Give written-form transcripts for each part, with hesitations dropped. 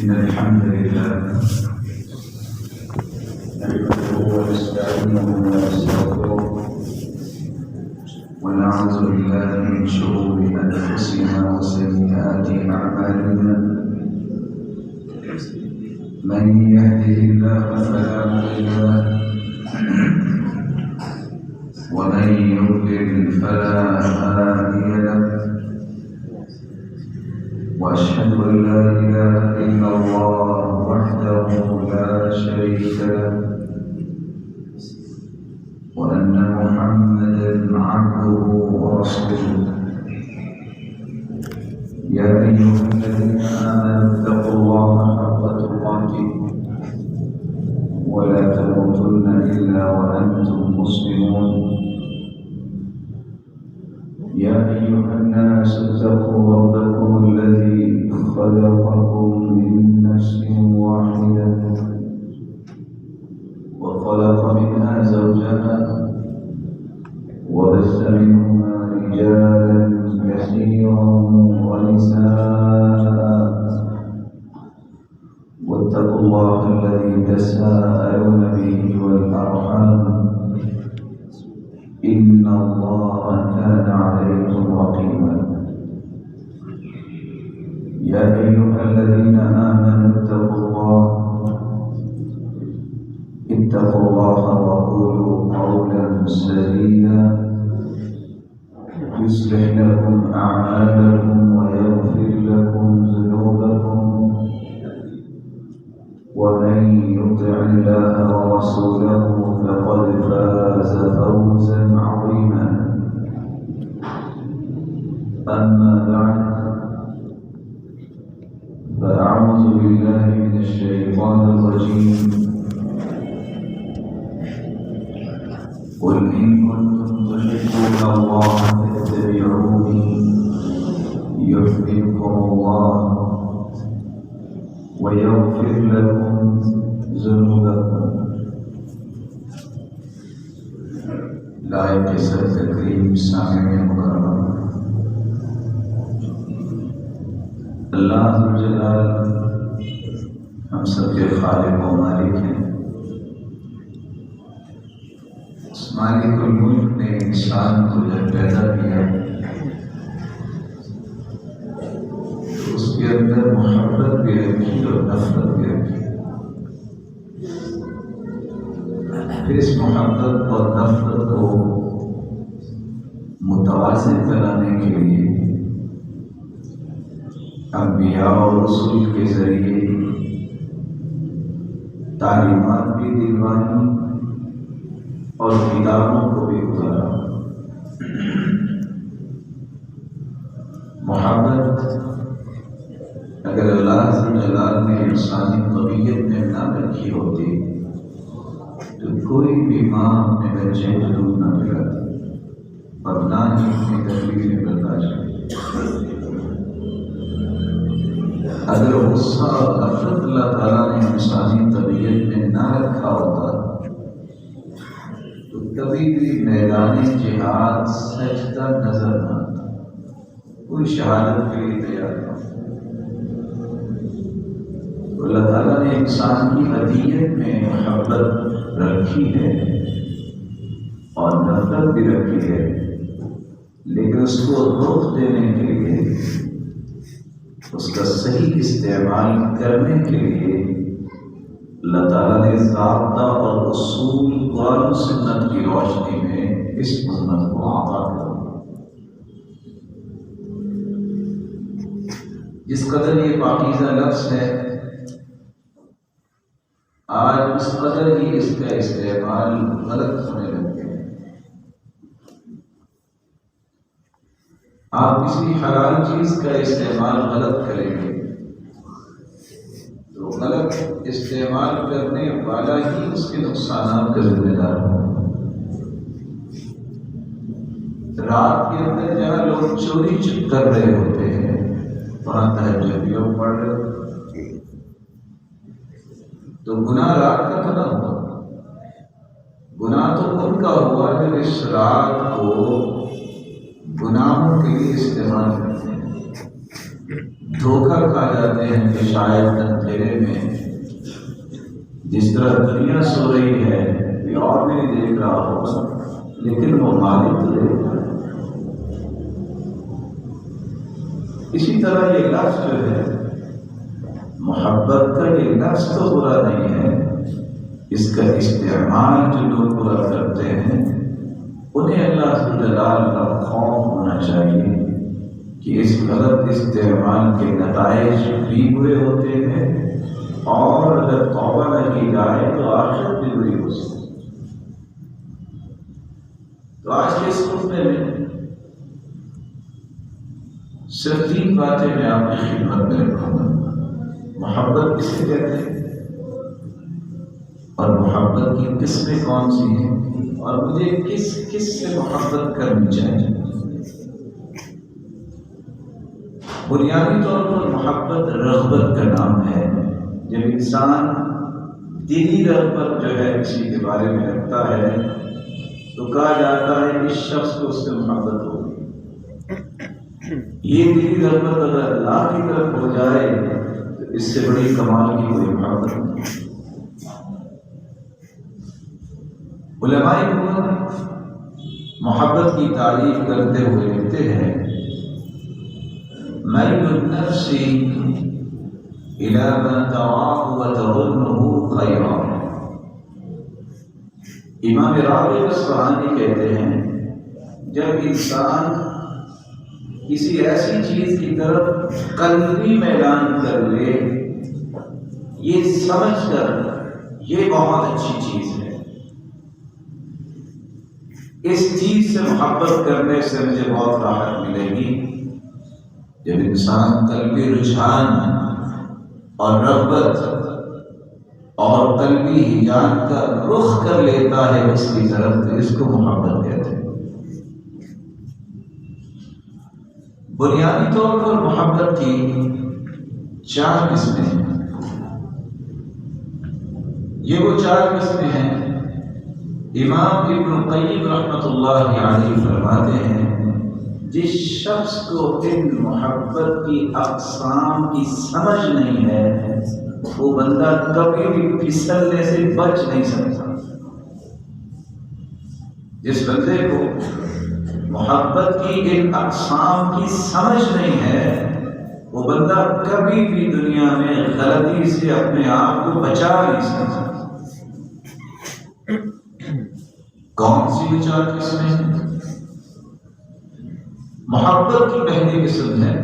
إن الحمد لله نحمده ونستعينه ونستغفره ونعوذ بالله من شرور أنفسنا وسيئات أعمالنا من يهده الله فلا مضل له ومن يضلل فلا هادي له وأشهد أن لا إله إلا الله وحده لا شريك له وأن محمدا عبده ورسوله يا أيها الذين آمنوا اتقوا الله حق تقاته ولا تموتن إلا وأنتم مسلمون يا أيها الناس اتقوا ربكم الذي خلقكم من نفس واحدة وخلق منها زوجها وبث منهما رجالا كثيرا ونساء واتقوا الله الذي تساءلون به والأرحام إن الله كان عليكم رقيبا يا أيها الذين آمنوا اتقوا الله وقولوا قولا سديدا يصلح لكم أعمالكم ويغفر لكم ذنوبكم ومن يطع الله ورسوله فقد فاز فوزا عظيما أما بعد فأعوذ بالله من الشيطان الرجيم قل إن كنتم تحبون الله فاتبعوني يحببكم الله ويغفر لكم ذنوبكم لائق سر تکریم سامعین مکرم اللہ ذوالجلال ہم سب کے خالق و مالک ہیں۔ اس مالک الملک نے انسان کو جب پیدا کیا تو اس کے اندر محبت بھی رکھی اور نفرت بھی رکھی۔ پھر اس محبت اور نفرت کو متوازن کرانے کے لیے انبیاء اور رسول کے ذریعے تعلیمات بھی دلوانی اور کتابوں کو بھی اتارا۔ محبت اگر اللہ ذوالجلال نے انسانی طبیعت میں نہ رکھی ہوتی تو کوئی بھی ماں اپنے بچے کو دودھ نہ پلاتی اور نہ ہی اپنی تکلیفیں برداشت کرتی۔ اگر غصہ اور نفرت اللہ تعالیٰ نے انسانی طبیعت میں نہ رکھا ہوتا تو کبھی بھی میدان جہاد سجدہ نظر نہ آتا، کوئی شہادت کے لیے تیار نہ ہوتا۔ اللہ تعالیٰ نے انسان کی حدیت میں محبت رکھی ہے اور نفرت بھی رکھی ہے، لیکن اس کو روک دینے کے لیے، اس کا صحیح استعمال کرنے کے لیے اللہ تعالیٰ نے ضابطہ اور اصول قرآن و سنت کی روشنی میں اس مضمون کو عطا کر دیا۔ جس قدر یہ پاکیزہ لفظ ہے، آج اس قدر ہی اس کا استعمال غلط ہونے لگ گیا۔ آپ کسی حلال چیز کا استعمال غلط کریں گے تو غلط استعمال کرنے والا ہی اس کے نقصانات کا ذمہ دار ہوگا۔ رات کے اندر جہاں لوگ چوری کر رہے ہوتے ہیں وہاں تہجد بھی لوگ پڑھ رہے ہوتے ہیں، تو گناہ رات کا تو نہ ہوا، گناہ تو ان کا ہوا جو اس رات کو گناہوں کے لیے استعمال کرتے ہیں۔ دھوکہ کھا جاتے ہیں کہ شاید اندھیرے میں جس طرح دنیا سو رہی ہے کوئی اور بھی نہیں دیکھ رہا ہوگا، لیکن وہ مالک تو دیکھ رہا ہے۔ اسی طرح یہ لفظ جو ہے محبت کا، یہ لفظ تو برا نہیں ہے، اس کا استعمال جو لوگ برا کرتے ہیں انہیں اللہ جلال کا خوف ہونا چاہیے کہ اس غلط استعمال کے نتائج بھی برے ہوتے ہیں، اور اگر توبہ نہ کی جائے تو آخرت بھی بری ہو سکتی۔ تو آج کے اس خطبے میں صرف 3 باتیں میں آپ کی خدمت میں رکھوں گا۔ محبت کسے کہتے ہیں اور محبت کی قسمیں کون سی ہیں، اور مجھے کس کس سے محبت کرنی چاہیے۔ بنیادی طور پر محبت رغبت کا نام ہے۔ جب انسان دلی رغبت جو ہے کسی کے بارے میں رکھتا ہے تو کہا جاتا ہے کہ اس شخص کو اس سے محبت ہوگی۔ یہ دلی رغبت اگر اللہ کی طرف ہو جائے تو اس سے بڑی کمال کی کوئی محبت نہیں۔ علماء کرام محبت کی تعریف کرتے ہوئے لکھتے ہیں میل النفس إلى ما تراه وتظنه خيرا۔ امام راغب اصفہانی کہتے ہیں جب انسان کسی ایسی چیز کی طرف قلبی میلان کر لے یہ سمجھ کر یہ بہت اچھی چیز ہے، اس چیز سے محبت کرنے سے مجھے بہت راحت ملے گی، جب انسان قلبی رجحان اور رغبت اور قلبی ہجان کا رخ کر لیتا ہے اس کی طرف تو اس کو محبت کہتے ہیں۔ بنیادی طور پر محبت کی 4 قسمیں ہیں۔ یہ وہ 4 قسمیں ہیں امام ابن القیم رحمۃ اللہ علیہ فرماتے ہیں جس شخص کو ان محبت کی اقسام کی سمجھ نہیں ہے وہ بندہ کبھی بھی پھسلنے سے بچ نہیں سکتا۔ جس بندے کو محبت کی ان اقسام کی سمجھ نہیں ہے وہ بندہ کبھی بھی دنیا میں غلطی سے اپنے آپ کو بچا نہیں سکتا۔ کون سی 4 قسمیں ہیں؟ محبت کی پہلی قسم ہے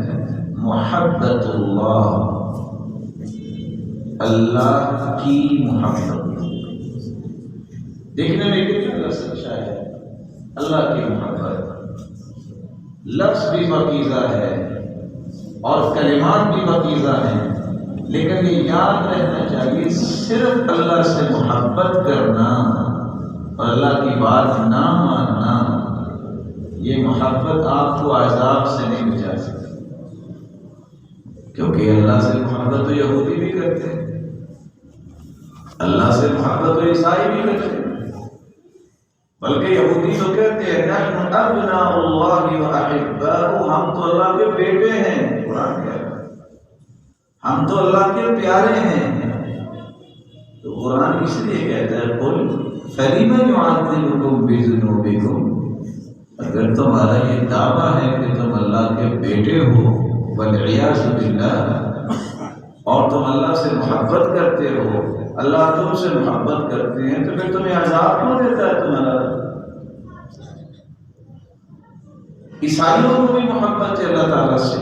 محبت اللہ، اللہ کی محبت۔ دیکھنے میں کتنا لفظ اچھا ہے، اللہ کی محبت، لفظ بھی پاکیزہ ہے اور کلمات بھی پاکیزہ ہیں، لیکن یہ یاد رہنا چاہیے صرف اللہ سے محبت کرنا اور اللہ کی بات نہ ماننا یہ محبت آپ کو عذاب سے نہیں بچا سکتی، کیونکہ اللہ سے محبت تو یہودی بھی کرتے ہیں، اللہ سے محبت تو عیسائی بھی کرتے ہیں، بلکہ یہودی تو کہتے ہیں نحن ابناء اللہ واحباؤہ، ہم تو اللہ کے بیٹے ہیں، قرآن کہتا ہے ہم تو اللہ کے پیارے ہیں۔ تو قرآن اس لیے کہتا ہے قل فلم یعذبکم بذنوبکم، اگر تمہارا یہ دعویٰ ہے کہ تم اللہ کے بیٹے ہو والعیاذ باللہ اور تم اللہ سے محبت کرتے ہو، اللہ تم سے محبت کرتے ہیں، تو پھر تمہیں عذاب کیوں دیتا ہے تمہارا؟ عیسائیوں کو بھی محبت ہے اللہ تعالیٰ سے،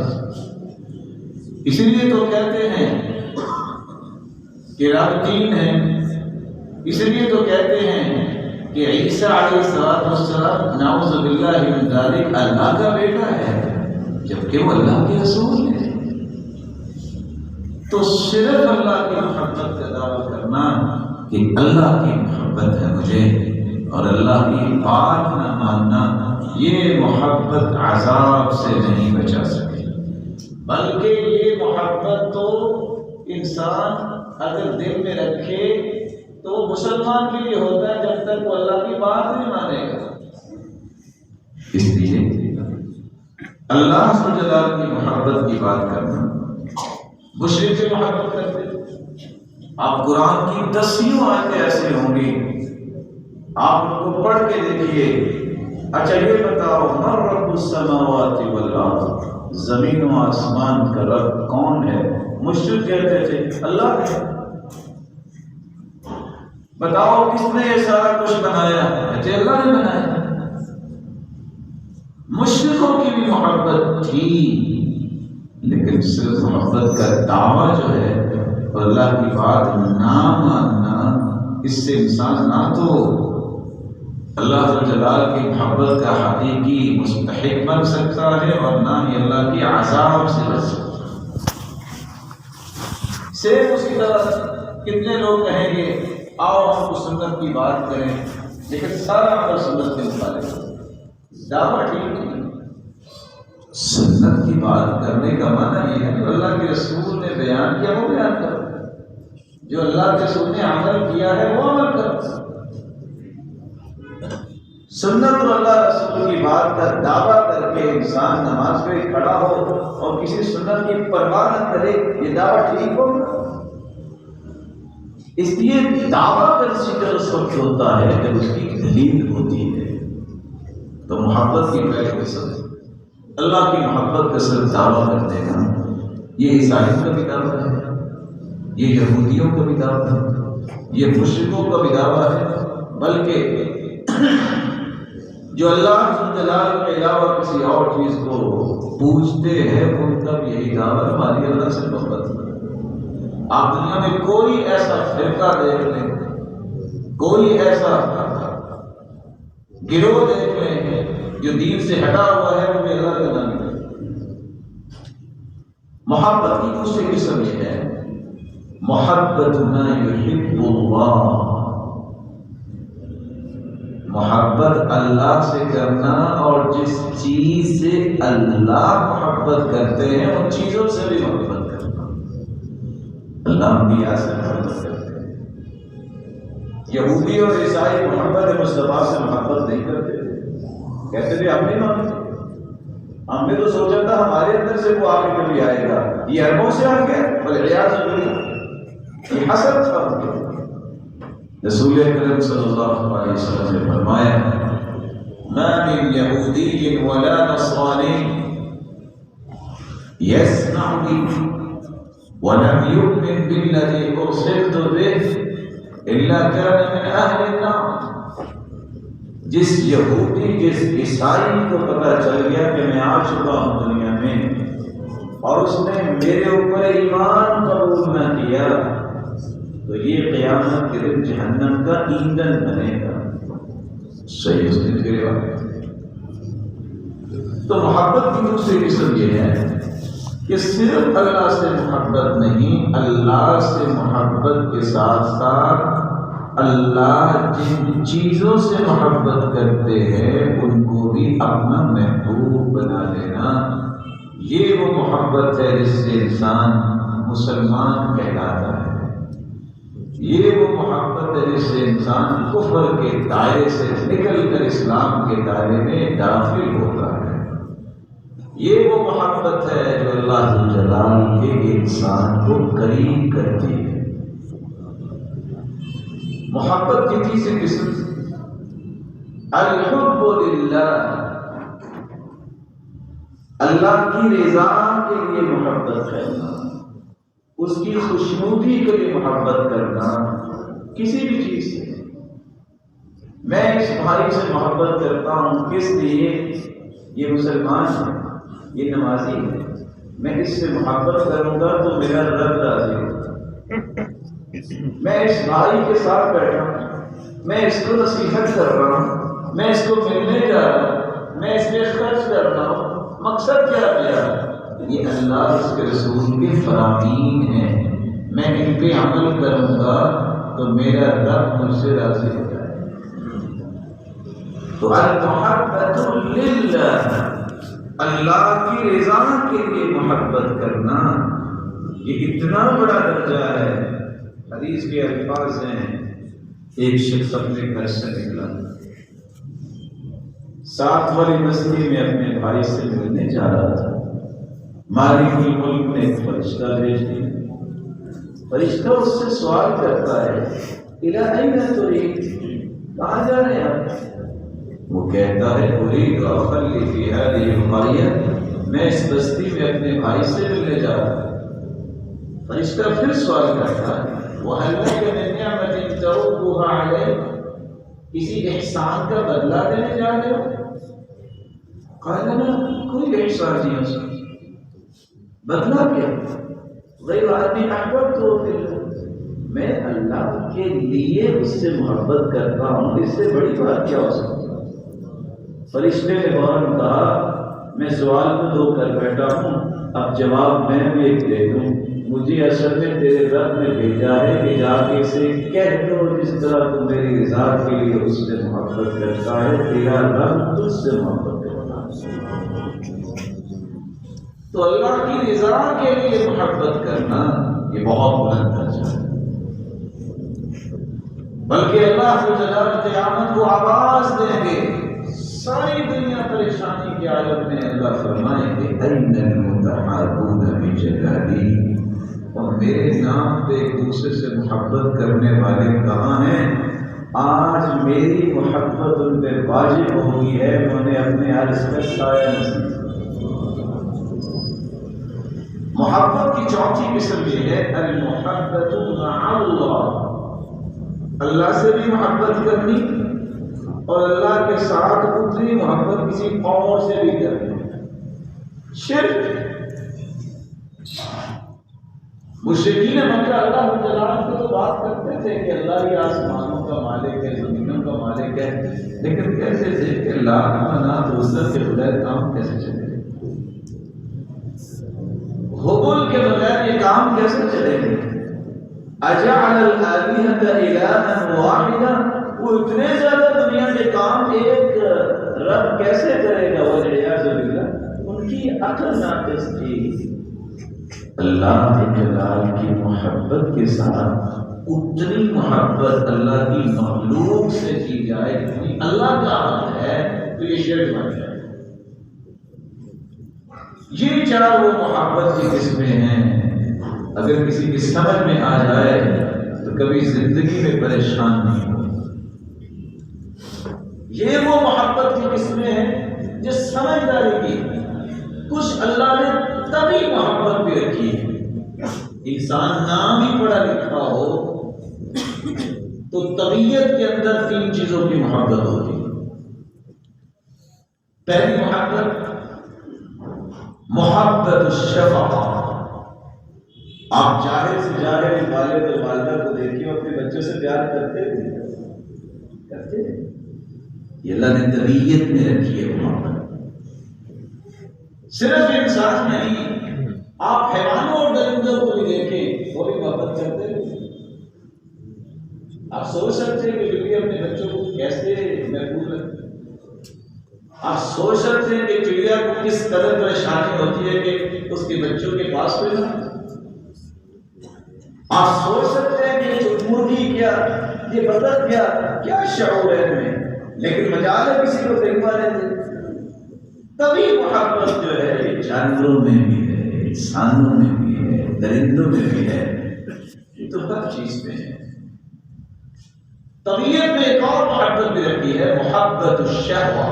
اسی لیے تو کہتے ہیں کہ رب 3 ہے، اسی لیے تو کہتے ہیں کہ عیسیٰ علیہ السلام نعوذ باللہ من ذالک اللہ کا بیٹا ہے جبکہ وہ اللہ کے رسول ہے۔ تو صرف اللہ کی محبت کا دعویٰ کرنا کہ اللہ کی محبت ہے مجھے اور اللہ کی بات نہ ماننا، یہ محبت عذاب سے نہیں بچا سکتی، بلکہ یہ محبت تو انسان اگر دل میں رکھے تو وہ مسلمان کے لیے ہوتا ہے جب تک وہ اللہ کی بات نہیں مانے گا۔ اس لیے اللہ جلال کی محبت کی بات کرنا مشرک سے محبت کرتے تھے۔ آپ قرآن کی 10 آیتیں ایسے ہوں گی، آپ ان کو پڑھ کے دیکھیے۔ اچھا یہ بتاؤ، من رب السماوات والارض، زمین و آسمان کا رب کون ہے؟ مشرک کہتے تھے اللہ ہے۔ بتاؤ کس نے یہ سارا کچھ بنایا؟ کہتے اللہ نے بنایا۔ مشرکوں کی بھی محبت تھی، لیکن صرف محبت کا دعویٰ جو ہے اور اللہ کی بات نہ ماننا، اس سے انسان نہ تو اللہ جلال کی محبت کا حقیقی مستحق بن سکتا ہے اور نہ ہی اللہ کی عذاب سے بچ سکتا ہے۔ صرف اسی طرح کتنے لوگ کہیں گے آؤ ہم کو سنت کی بات کریں، لیکن سارا عمل سنت کے مخالف ہے۔ دعویٰ ٹھیک نہیں۔ سنت کی بات کرنے کا معنی یہ ہے جو اللہ کے رسول نے بیان کیا وہ بیان کرو، جو اللہ کے رسول نے عمل کیا ہے وہ عمل کرو۔ سنت اور اللہ رسول کی بات کا دعویٰ کر کے انسان نماز پہ کھڑا ہو اور کسی سنت کی پرواہ نہ کرے، یہ دعویٰ ٹھیک ہوگا؟ اس لیے دعویٰ کنسیڈر اس وقت ہوتا ہے جب اس کی دلیل ہوتی ہے۔ تو محبت کی پہلے قسم اللہ کی محبت کا صرف دعویٰ کر دینا، یہ عیسائیوں کا بھی دعویٰ ہے، یہ یہودیوں کا بھی دعویٰ ہے، یہ مشرکوں کا بھی دعویٰ ہے، بلکہ جو اللہ جلال کے علاوہ کسی اور چیز کو پوجتے ہیں ان کا بھی یہی دعویٰ ہے ہماری اللہ سے محبت ہے۔ آپ دنیا میں کوئی ایسا فرقہ دیکھ لیں، کوئی ایسا گروہ دیکھ لیں جو دین سے ہٹا ہوا ہے، وہ بھی اللہ کا نام ہے۔ محبت کی دوسری قسم یہ ہے محبت ما یحب اللہ، محبت اللہ سے کرنا، اور جس چیز سے اللہ محبت کرتے ہیں ان چیزوں سے بھی محبت کرنا۔ اللہ انبیاء سے محبت کرتے ہیں۔ یہودی اور عیسائی محمد مصطفیٰ سے محبت نہیں کرتے، کہتے تھے ہم نہیں مانتے، ہم نے تو سوچا تھا ہمارے اندر سے وہ آگے کبھی آئے گا، یہ عربوں سے آ گیا، والعیاذ باللہ، یہ حسد تھا ان کے۔ رسول اکرم صلی اللہ علیہ وسلم نے فرمایا ما من یہودی ولا نصرانی یسمع بی ولم یؤمن بالذی ارسلت به الا كان من اہل النار۔ جس یہودی جس عیسائی کو پتہ چل گیا کہ میں آ چکا ہوں دنیا میں اور اس نے میرے اوپر ایمان قبول نہ کیا، تو یہ قیامت کے دن جہنم کا ایندھن بنے گا۔ صحیح مسلم کی روایت۔ تو محبت کی دوسری قسم یہ ہے کہ صرف اللہ سے محبت نہیں، اللہ سے محبت کے ساتھ ساتھ اللہ جن چیزوں سے محبت کرتے ہیں ان کو بھی اپنا محبوب بنا لینا۔ یہ وہ محبت ہے جس سے انسان مسلمان کہلاتا ہے، یہ وہ محبت ہے جس سے انسان کفر کے دائرے سے نکل کر اسلام کے دائرے میں داخل ہوتا ہے، یہ وہ محبت ہے جو اللہ جلال کے انسان کو قریب کرتی ہے۔ محبت کی تیسری قسم الحب للہ، اللہ کی رضا کے لیے محبت کرنا، اس کی خوشنودی کے لیے محبت کرنا، کسی بھی چیز سے۔ میں اس بھائی سے محبت کرتا ہوں، کس لیے؟ یہ مسلمان ہے، یہ نمازی ہے، میں اس سے محبت کروں گا تو میرا رب راضی ہوگا۔ میں اس بھائی کے ساتھ بیٹھا ہوں، میں اس کو نصیحت کر رہا ہوں، میں اس کو ملنے جا رہا ہوں، میں اس میں خرچ کر رہا ہوں، مقصد کیا میرا؟ یہ اللہ اس کے رسول کے فرامین ہیں، میں ان پہ عمل کروں گا تو میرا رب مجھ سے راضی ہو جائے۔ تو المحبت للہ، اللہ کی رضا کے لیے محبت کرنا، یہ اتنا بڑا درجہ ہے۔ حدیث کے الفاظ ہیں، ایک شخص اپنے گھر سے نکلا، ساتھ والی بستی میں اپنے بھائی سے ملنے جا رہا تھا، مالک الملک نے ایک فرشتہ بھیج دیا. فرشتہ اس سے سوال کرتا ہے الی این ترید، کہاں جا رہے ہیں آپ؟ وہ کہتا ہے اريد اخلی فی هذه القرية، میں اس بستی میں اپنے بھائی سے ملنے جا رہا ہوں. فرشتہ پھر سوال کرتا ہے وَهَلْ لَكَ مِن نِعْمَةٍ تَرُدُّهَا عَلَيْكَ، کسی احسان کا بدلہ دینے جا رہے ہو؟ قال لا، کوئی احسان نہیں ہو سکتا. بدلہ کیا؟ غیر آدمی احببتہ فی اللہ، میں اللہ کے لیے اس سے محبت کرتا ہوں، اس سے بڑی بات کیا ہو سکتی ہے؟ فرشتے نے فوراً کہا میں سوال تو دو کر بیٹھا ہوں، اب جواب میں بھی ایک دے دوں. مجھے اصل میں تیرے رب نے بھیجا ہے کہ جا کے اسے کہہ دو جس طرح تو میری رضا کے لیے اس سے محبت کرتا ہے، تیرا رب تجھ سے محبت کرتا ہے. تو اللہ کی رضا کے لیے محبت کرنا یہ بہت بلند درجہ ہے. بلکہ اللہ کو جلال قیامت کو آواز دیں گے، ساری دنیا پریشانی کے عالم میں اللہ فرمائیں گے این المتحابون بجلالی، اور میرے نام پہ ایک دوسرے سے محبت کرنے والے کہاں ہیں؟ آج میری محبت ان پہ واجب ہوئی ہے، انہیں اپنے عرش کا سایہ نصیب. محبت کی چوتھی قسم یہ ہے المحبت مع اللہ، اللہ سے بھی محبت کرنی اور اللہ کے ساتھ اتنی محبت کسی اور سے بھی کرنی. شرک مشرکین مکہ اللہ تعالیٰ کو تو بات کرتے تھے کہ اللہ ہی آسمانوں کا مالک ہے، زمینوں کا مالک ہے، لیکن کیسے تھے کہ اللہ منا دوسر کے بغیر کام کیسے چلے گا؟ حبل کے بغیر یہ کام کیسے چلے گا؟ اجعل الآلہۃ الہا واحدا، وہ اتنے زیادہ دنیا کے کام ایک رب کیسے کرے گا؟ والعیاذ باللہ، ان کی عقل ناقص تھی. اللہ جلال کی محبت کے ساتھ اتنی محبت اللہ کی مخلوق سے کی جائے جتنی اللہ کا حق ہے تو یہ شرک بن جائے. یہ چار وہ محبت کی قسمیں ہیں، اگر کسی کی سمجھ میں آ جائے تو کبھی زندگی میں پریشان نہیں ہو. یہ وہ محبت کی قسمیں ہیں جو سمجھداری کی. کچھ اللہ نے تبھی محبت بھی رکھی ہے. انسان نام ہی پڑھا لکھا ہو تو طبیعت کے اندر تین چیزوں کی محبت ہوتی ہے. پہلی محبت الشفقہ. آپ چاہے سے جاہل والد اور والدہ کو دیکھیے اپنے بچوں سے پیار کرتے ہیں. یہ اللہ نے طبیعت میں رکھی ہے محبت. صرف انسان نہیں، آپ حیوانوں اور درندوں کو بھی دیکھیں، وہ بھی محبت کرتے ہیں. آپ سوچ سکتے ہیں کہ بیوی اپنے بچوں کو کیسے محفوظ رکھتے ہیں. آپ سوچ سکتے ہیں کہ چڑیا کو کس قدر پریشانی ہوتی ہے کہ اس کے بچوں کے پاس کوئی نہ. آپ سوچ سکتے ہیں کہ یہ مرغی کیا، یہ بطخ کیا شعور ہے ہمیں، لیکن مجال ہے کسی کو دیکھ پا لیتے. تبھی محبت جو ہے یہ جانوروں میں بھی ہے، انسانوں میں بھی ہے، درندوں میں بھی ہے، یہ تو ہر چیز میں ہے. طبیعت میں ایک اور محبت بھی رکھی ہے، محبت الشہوہ.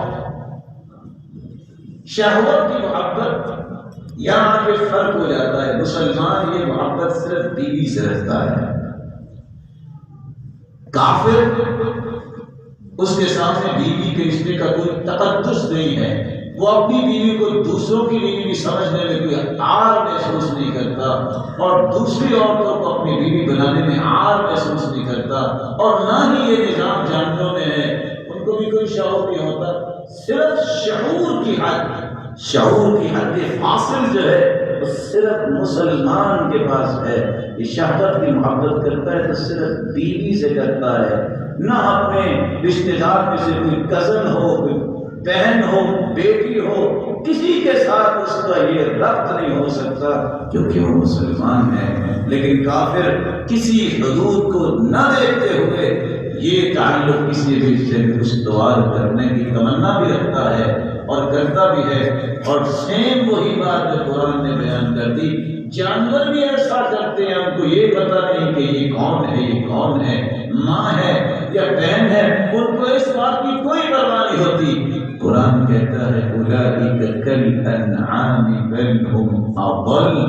شہوت کی محبت یہاں پہ فرق ہو جاتا ہے. مسلمان یہ محبت صرف بیوی سے رکھتا ہے. کافر اس کے سامنے بیوی کے رشتے کا کوئی تقدس نہیں ہے. وہ اپنی بیوی کو دوسروں کی بیوی بھی سمجھنے میں کوئی عار محسوس نہیں کرتا، اور دوسری عورتوں کو اپنی بیوی بنانے میں عار محسوس نہیں کرتا. اور نہ ہی یہ نظام جانوروں میں ہے، ان کو بھی کوئی شعور نہیں ہوتا. صرف شعور کی حد فاصل جو ہے وہ صرف مسلمان کے پاس ہے. یہ شہوت کی محبت کرتا ہے تو صرف بیوی سے کرتا ہے، نہ اپنے رشتے دار میں سے کوئی کزن ہو، کوئی بہن ہو، بیٹی ہو، کسی کے ساتھ اس کا یہ ربط نہیں ہو سکتا کیونکہ وہ مسلمان ہے. لیکن کافر کسی حدود کو نہ دیکھتے ہوئے یہ تعلق کسی بھی سے استوار کرنے کی تمنا بھی رکھتا ہے. اور کرتا بھی ہے. اور سیم وہی بات جو قرآن نے بیان کر دی. جانور بھی ایسا کرتے ہیں, ان کو یہ پتہ نہیں کہ یہ کون ہے, یہ کون ہے, ماں ہے یا بہن ہے, ان کو اس بات کی کوئی پرواہ نہیں ہوتی. قرآن کہتا ہے اولئک کالانعام بل ہم اضل.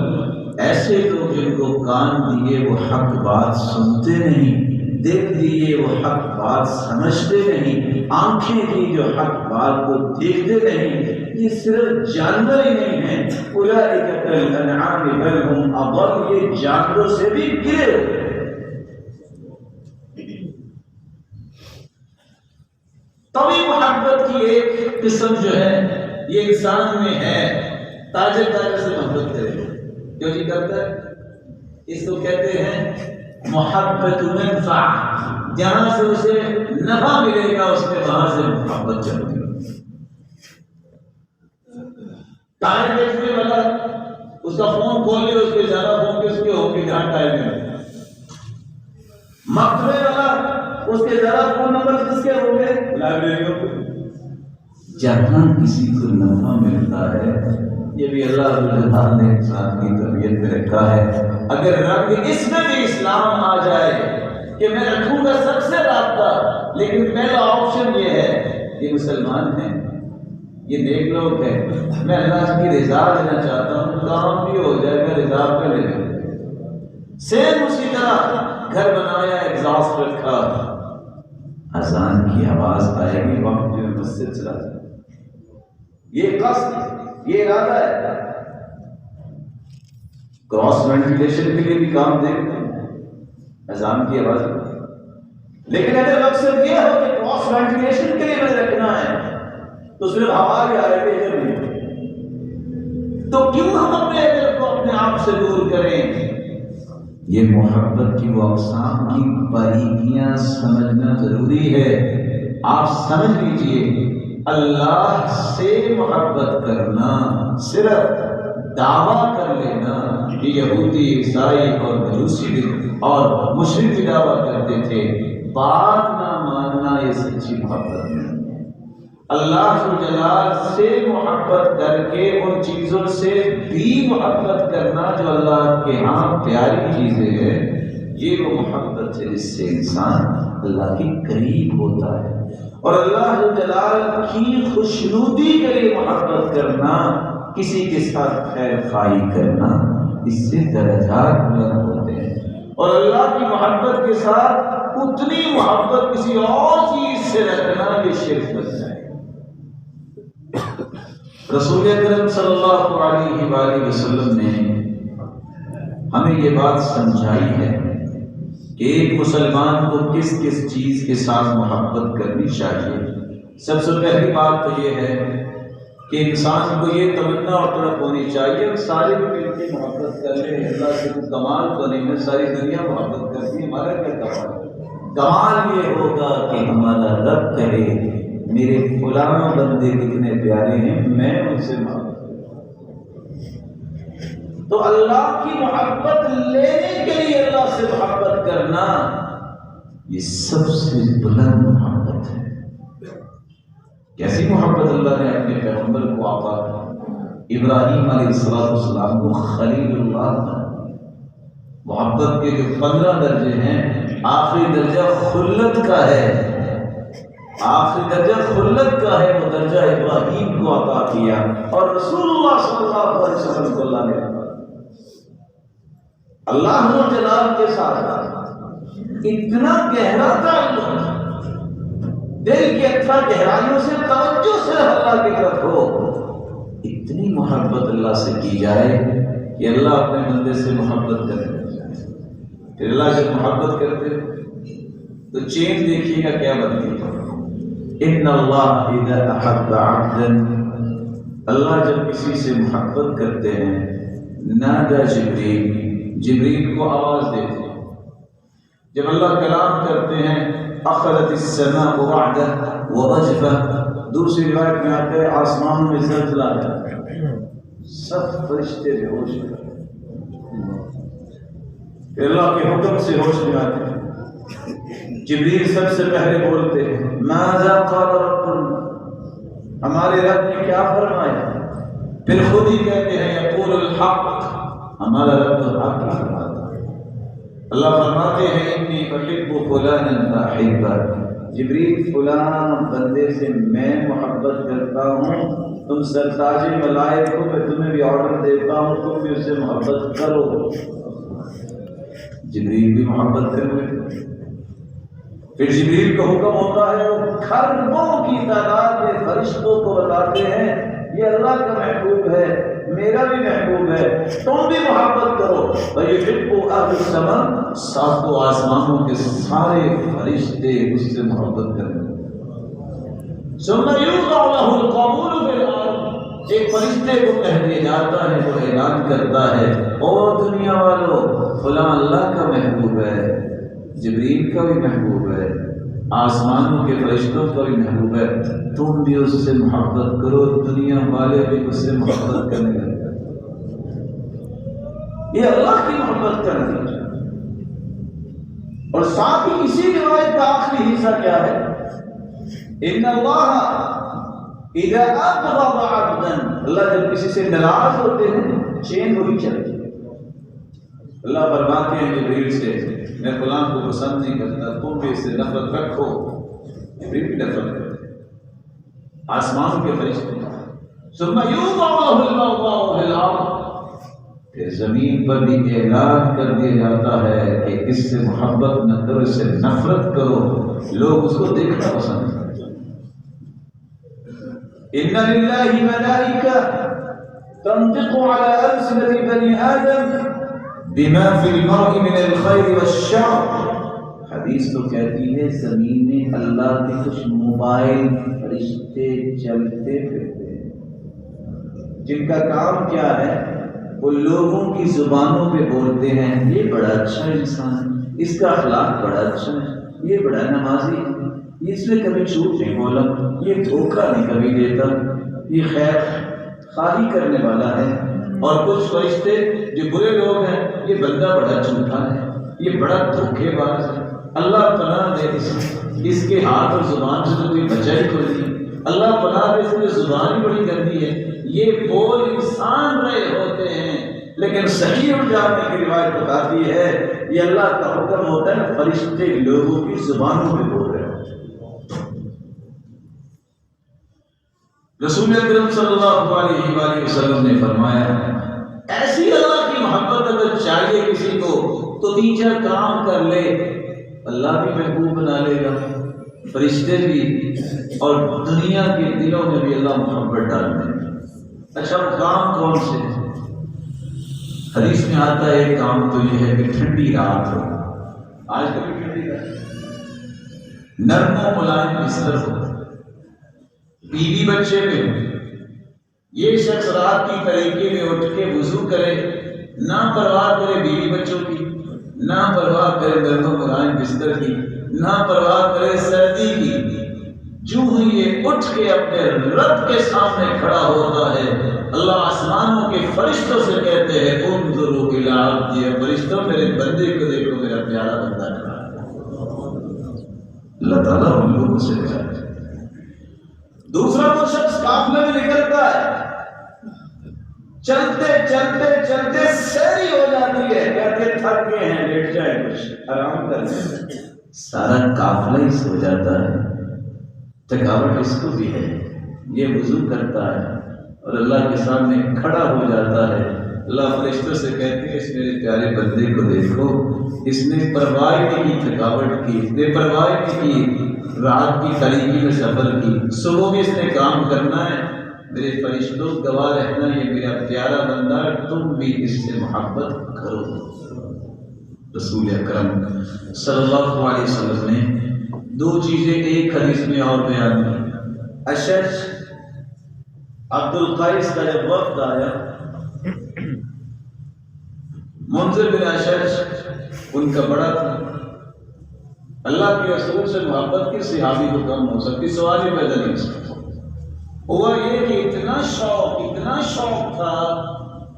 ایسے لوگ جن کو کان دیے وہ حق بات سنتے نہیں, دل دیے وہ حق بات سمجھتے نہیں, آنکھیں دی جو حق بات کو دیکھتے نہیں, یہ صرف جانور ہی نہیں ہیں. اولئک کالانعام بل ہم اضل, یہ جانوروں سے بھی گرے ہوئے. طبی محبت کی ایک قسم جو ہے یہ انسان میں ہے. تاجر سے محبت کرے, جو جی کرتا ہے, اس کو کہتے ہیں محبت منفع. جہاں سے اسے نفع ملے گا اس میں وہاں سے محبت چلتی ہے. ٹائر بیچنے والا اس کا فون کھول کے اس کے زیادہ فون کس کے ہوں گے جہاں ٹائر میں. مکتبے والا اس کے زیادہ فون نمبر کس کے ہوں گے لائبریریوں کے. جہاں کسی کو نفع ملتا ہے, یہ بھی اللہ تعالیٰ نے انسان کی طبیعت میں رکھا ہے. اگر رنگ اس میں بھی اسلام آ جائے کہ میں رکھوں گا سب سے رابطہ, لیکن پہلا آپشن یہ ہے یہ مسلمان ہیں, یہ نیک لوگ ہیں, میں اللہ کی رضا لینا چاہتا ہوں, کام بھی ہو جائے گا رضا پہ لے لیں. سیم اسی طرح گھر بنایا, ایگزاسٹ رکھا, اذان کی آواز آئے گی وقت جو مسجد چلا جائے. یہ قصد, یہ ارادہ ہے. کراس وینٹیلیشن کے لیے بھی کام دیکھتے ہیں اذان کی آواز. لیکن اگر مقصد یہ ہو کہ کراس وینٹیلیشن کے لیے میں رکھنا ہے تو صرف ہوا بھی آ رہے ادھر نہیں, تو کیوں ہم اپنے ادھر کو اپنے آپ سے دور کریں؟ یہ محبت کی وہ اقسام کی باریکیاں سمجھنا ضروری ہے. آپ سمجھ لیجئے, اللہ سے محبت کرنا صرف دعویٰ کر لینا کہ یہودی, عیسائی اور مجوسی بھی اور مشرک بھی دعویٰ کرتے تھے, بات نہ ماننا یہ سچی محبت نہیں. اللہ جلال سے محبت کر کے ان چیزوں سے بھی محبت کرنا جو اللہ کے ہاں پیاری چیزیں ہیں, یہ وہ محبت ہے جس سے انسان اللہ کے قریب ہوتا ہے. اور اللہ جلال کی خوشنودی کے لیے محبت کرنا, کسی کے ساتھ خیر خواہی کرنا, اس سے درجات بلند ہوتے ہیں. اور اللہ کی محبت کے ساتھ اتنی محبت کسی اور چیز سے رکھنا یہ شرک بن جائے. رسول اکرم صلی اللہ علیہ وآلہ وسلم نے ہمیں یہ بات سمجھائی ہے کہ ایک مسلمان کو کس کس چیز کے ساتھ محبت کرنی چاہیے. سب سے پہلی بات تو یہ ہے کہ انسان کو یہ تمنا اور طلب ہونی چاہیے کہ سارے مل کے محبت کر لیں. اللہ سے کمال تو نہیں ہے, ساری دنیا محبت کرتی ہے, ہمارا کیا کمال؟ کمال یہ ہوگا کہ ہمارا رب کہے میرے فلاں بندے کتنے پیارے ہیں, میں ان سے محبت کروں. تو اللہ کی محبت لینے کے لیے اللہ سے محبت کرنا یہ سب سے بلند محبت ہے. کیسی محبت اللہ نے اپنے پیغمبر کو عطا کی. ابراہیم علیہ السلام کو خلیل اللہ بنا. محبت کے جو 15 درجے ہیں, آخری درجہ خلت کا ہے, آخری درجہ خلت کا ہے, وہ درجہ ابراہیم کو عطا کیا اور رسول اللہ صلی اللہ علیہ وسلم کو اللہ نے عطا. اللہ جلال کے ساتھ اتنا گہرا تعلق, دل کی اچھا گہرائیوں سے توجہ سے اللہ کی طرف ہو, اتنی محبت اللہ سے کی جائے کہ اللہ اپنے بندے سے محبت کرے. پھر اللہ سے محبت کرتے تو چین دیکھیے گا کیا بنتی ہے. ان اللہ اذا احب عبدا, اللہ جب کسی سے محبت کرتے ہیں, نادى جبریل, جبریل کو آواز دیتے ہیں. جب اللہ کلام کرتے ہیں, اخذت السماء رعدا ورجفا, دوسری روایت میں آتا ہے آسمان میں زلزلہ آتا ہے, سب فرشتے بے ہوش ہو جاتے ہیں. پھر اللہ کے حکم سے ہوش میں آتے ہیں. جبریل سب سے پہلے بولتے ہیں ماذا قال ربنا, ہمارے رب نے کیا فرمایا؟ پھر خود ہی کہتے ہیں یقول الحق، ہمارا رب تو حق ہی فرماتا ہے۔ اللہ فرماتے ہیں انی احب فلانا فاحبہ، جبریل فلاں بندے سے میں محبت کرتا ہوں، تم سرتاج ملائک ہو، میں تمہیں بھی آرڈر دیتا ہوں تم بھی اس سے محبت کرو۔ جبریل بھی محبت کرے، پھر جبریل کا حکم ہوتا ہے، وہ کھربوں کی تعداد میں فرشتوں کو بتاتے ہیں یہ اللہ کا محبوب ہے، میرا بھی محبوب ہے، تم بھی محبت کرو۔ وَيُحِبُّ أَهْلُ السَّمَاءِ، ساتوں آسمانوں کے سارے فرشتے اس سے محبت کریں۔ ثُمَّ يُوضَعُ لَهُ الْقَبُولُ فِي الْأَرْضِ، ایک فرشتے کو کہہ دیا جاتا ہے، وہ اعلان کرتا ہے اور دنیا والوں فلاں اللہ کا محبوب ہے، جبریل کا بھی محبوب ہے، آسمانوں کے فرشتوں کا بھی محبوب ہے، تم بھی اس سے محبت کرو۔ دنیا والے بھی اس سے محبت کرنے لگے۔ یہ اللہ کی محبت کرنی ہے۔ اور ساتھ ہی اسی روایت کا آخری حصہ کیا ہے؟ ان اللہ اذا ابغض عبدا، اللہ جب کسی سے ناراض ہوتے ہیں چین وہی چلتی ہے۔ اللہ فرماتے ہیں جبریل سے میں فلاں کو پسند نہیں کرتا، تم بھی اس سے نفرت رکھو، جبریل بھی نفرت کرتے ہیں۔ آسمان کے فرشتے ثم یوضع له الموضع فی الارض، پھر زمین پر بھی اعلان کر دیا جاتا ہے کہ اس سے محبت نہ کرو، اس سے نفرت کرو، لوگ اس کو دیکھنا پسند کرتے ہیں۔ ان للہ ملائکہ تنطق علی السنۃ بنی آدم بما فی المرء من الخیر والشر، حدیث تو کہتی ہے زمین میں اللہ کے کچھ موبائل فرشتے چلتے پھرتے ہیں، جن کا کام کیا ہے؟ وہ لوگوں کی زبانوں پہ بولتے ہیں یہ بڑا اچھا انسان ہے، اس کا اخلاق بڑا اچھا ہے، یہ بڑا نمازی ہے، اس نے کبھی جھوٹ نہیں بولا، یہ دھوکہ نہیں کبھی دیتا، یہ خیر خواہی کرنے والا ہے۔ اور کچھ فرشتے جو برے لوگ ہیں یہ بندہ بڑا جھوٹا ہے، یہ بڑا دھوکے باز ہے، اللہ پناہ دے اس کے ہاتھ اور زبان سے تو کوئی بچا ہی کوئی نہیں، اللہ پناہ دے اس کی زبان ہی بڑی گندی ہے، یہ بول انسان رہے ہوتے ہیں لیکن صحیح اٹھ جانے کی روایت بتاتی ہے یہ اللہ کا حکم ہوتا ہے فرشتے لوگوں کی زبانوں میں بول رہے ہیں۔ رسول اکرم صلی اللہ علیہ وآلہ وسلم نے فرمایا ایسی اللہ کی محبت اگر چاہیے کسی کو تو نیچا کام کر لے، اللہ بھی محبوب بنا لے گا، فرشتے بھی، اور دنیا کے دلوں میں بھی اللہ محبت ڈال دے گا۔ اچھا وہ کام کون سے؟ حدیث میں آتا ہے ایک کام تو یہ ہے کہ ٹھنڈی رات ہو، آج کبھی ٹھنڈی رات، نرم و ملائم بستر ہو، بیوی بچے میں ہو، یہ شخص رات کی طریقے میں اٹھ کے وضو کرے، نہ پرواہ کرے بیوی بچوں کی، نہ پرواہ کرے نرم و ملائم بستر کی، نہ پرواہ کرے سردی کی، جو ہی یہ اٹھ کے اپنے رب کے سامنے کھڑا ہوتا ہے اللہ آسمانوں کے فرشتوں سے کہتے ہیں انظروا الی عبدی، فرشتوں میرے بندے کو دیکھو، میرا پیارا بندہ کھڑا ہے۔ اللہ تعالیٰ ان لوگوں سے پیار ہے۔ دوسرا وہ شخص قافلے میں نکلتا ہے، چلتے چلتے چلتے سیری ہو جاتی ہے، کہتے تھک گئے ہیں لیٹ جائیں کچھ آرام کر لیں، سارا قافلہ ہی سو جاتا ہے، تھکاوٹ اس کو بھی ہے، یہ وضو کرتا ہے اور اللہ کے سامنے کھڑا ہو جاتا ہے، اللہ فرشتوں سے کہتے ہیں اس میرے پیارے بندے کو دیکھو، اس نے پرواہ نہیں کی تھکاوٹ کی، اس نے پرواہ نہیں کی رات کی تاریکی میں سفر کی، صبح بھی اس نے کام کرنا ہے، میرے فرشتوں گواہ رہنا یہ میرا پیارا بندہ، تم بھی اس سے محبت کرو۔ رسول اکرم صلی اللہ علیہ وسلم نے دو چیزیں ایک حدیث میں اور بیان کی۔ اشج عبد القیس کا جب وقت آیا، منذر بن اشج ان کا بڑا تھا، اللہ کے رسول سے محبت کی صحابی کو کم ہو سکتی، سوال ہی پیدا نہیں سکتا۔ ہوا یہ کہ اتنا شوق تھا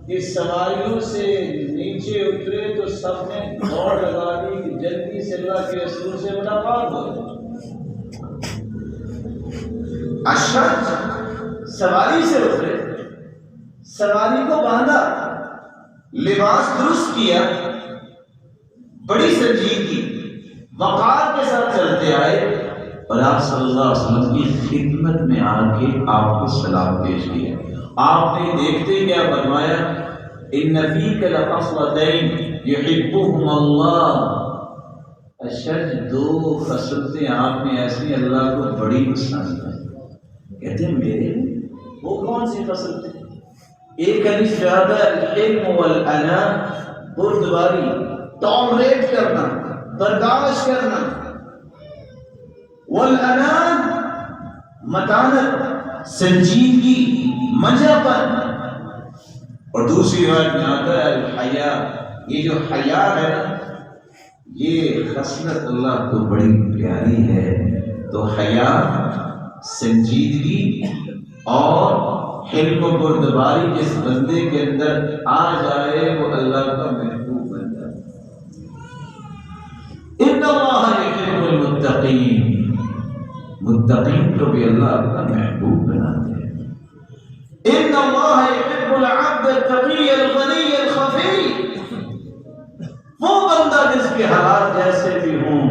کہ سواریوں سے نیچے اترے تو سب نے دوڑ لگا دی کہ جلدی سے اللہ کے رسول سے ملاقات ہو۔ اشج سواری سے اترے، سواری کو باندھا، لباس درست کیا، بڑی سنجیدگی وقار کے ساتھ چلتے آئے، اور آپ صلی اللہ علیہ وسلم کی خدمت میں آ کے آپ کو سلام پیش کیا۔ آپ نے دیکھتے کیا فرمایا، ان فیک لخصلتین یحبہم اللہ، اشد دو خصلتیں آپ نے ایسی اللہ کو بڑی پسند ہے۔ کہتے ہیں میرے وہ کون سی خصلتیں؟ ایک حدیث میں آتا ہے الحلم والانا، بردباری، ٹالریٹ کرنا، برداشت کرنا، والانا متانت، سنجیدگی، مجھاپن، اور دوسری روایت میں آتا ہے الحیا، یہ جو حیا ہے نا یہ خصلت اللہ کو بڑی پیاری ہے۔ تو حیا، سنجیدگی اور حلم و بردباری جس بندے کے اندر آ جائے وہ اللہ کا محبوب بن جائے۔ ان اللہ یحب المتقین، متقین کو بھی اللہ کا محبوب بناتے ہیں۔ ان اللہ یحب العبد التقی الغنی الخفی، وہ بندہ جس کے حالات جیسے بھی ہوں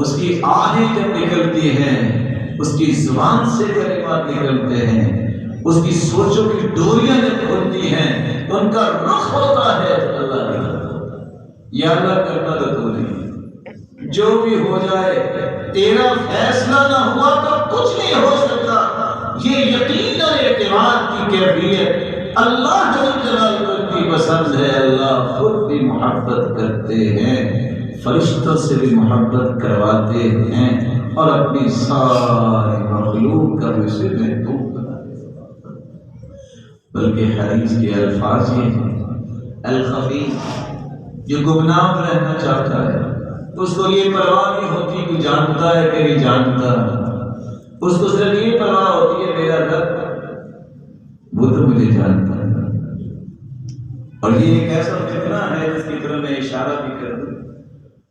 اس کی آہیں جب نکلتی ہیں، اس کی زبان سے کلمات نکلتے ہیں، اس کی سوچوں کی ڈوریاں جب کھلتی ہیں تو ان کا رخ ہوتا ہے اللہ کی طرف۔ یا اللہ کرنا تو تو نہیں، جو بھی ہو جائے تیرا فیصلہ نہ ہوا تو کچھ نہیں ہو سکتا۔ یہ یقین اور اعتماد کی کیفیت اللہ جل جلالہ کی پسند ہے۔ اللہ خود بھی محبت کرتے ہیں، فرشتوں سے بھی محبت کرواتے ہیں، اور اپنی ساری مخلوق کا بھی اسے محبوب بناتے ہیں۔ بلکہ حدیث کے الفاظ یہ ہیں، الخفی، جو گمنام رہنا چاہتا ہے اس کو یہ پرواہ نہیں ہوتی کہ جانتا ہے کہ نہیں جانتا، اس کو صرف یہ پرواہ ہوتی ہے میرا رب وہ تو مجھے جانتا ہے۔ اور یہ ایک ایسا فتنہ ہے جس کی طرف میں اشارہ بھی کر دوں،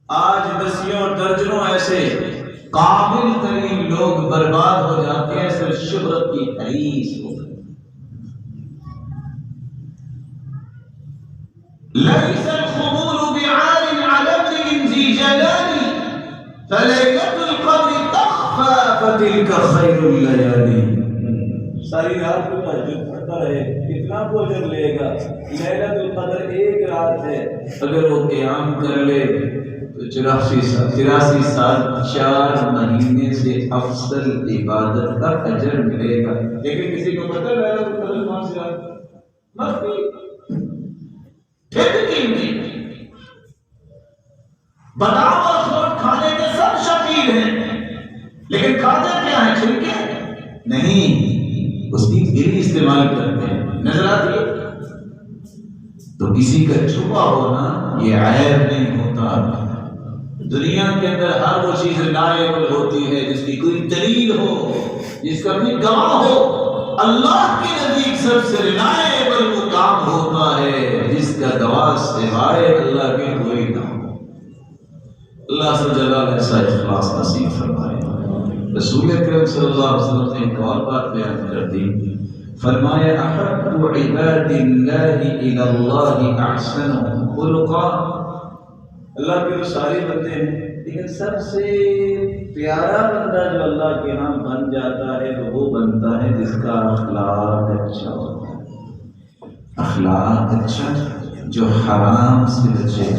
آج دسیوں درجنوں ایسے قابل ترین لوگ برباد ہو جاتے ہیں صرف شہرت کی حریص ہو۔ ليس الخمول بعار على ابن ذي جلال فليلة القدر تخفى فتلك خير الليالي۔ ساری رات کو تہجد پڑھتا رہے، کتنا بوجھ لے گا؟ لیلۃ القدر ایک رات ہے، اگر وہ قیام کر لے تو 83 سال 4 مہینے سے افضل عبادت کا اجر ملے گا۔ لیکن کسی کو پتہ لیلۃ القدر کون سی رات؟ مفتی بادام اور اخروٹ کھانے کے سب شوقین ہیں، لیکن کھاتے کیا ہیں؟ چھلکے نہیں، اس کی گری استعمال کرتے ہیں۔ نظر آتی ہے تو کسی کا چھپا ہونا یہ عیب نہیں ہوتا۔ دنیا کے اندر ہر وہ چیز ریلائبل ہوتی ہے جس کی کوئی دلیل ہو، جس کا کوئی گواہ ہو۔ اللہ کے نزدیک سب سے ریلائبل وہ کام ہوتا ہے جس کا گواہ سوائے اللہ کے کوئی نہ ہو۔ اللہ سے جلال ایسا اخلاص نصیب فرمائے۔ رسول اکرم صلی اللہ علیہ وسلم نے ایک اور بات بیان کر دی، فرمایا احب عباد اللہ الی اللہ احسنهم خلقا۔ اللہ کے تو سارے بندے ہیں، لیکن سب سے پیارا بندہ جو اللہ کے ہاں بن جاتا ہے وہ بنتا ہے جس کا اخلاق اچھا ہوتا ہے۔ اخلاق اچھا، جو حرام سے بچے،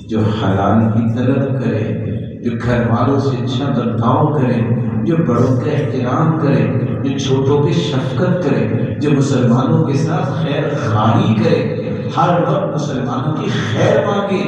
جو حلال کی طلب کرے، جو گھر والوں سے اچھا برتاؤ کرے، جو بڑوں کا احترام کرے، جو چھوٹوں کی شفقت کرے، جو مسلمانوں کے ساتھ خیر خواہی کرے، ہر وقت مسلمانوں کی خیر مانگے،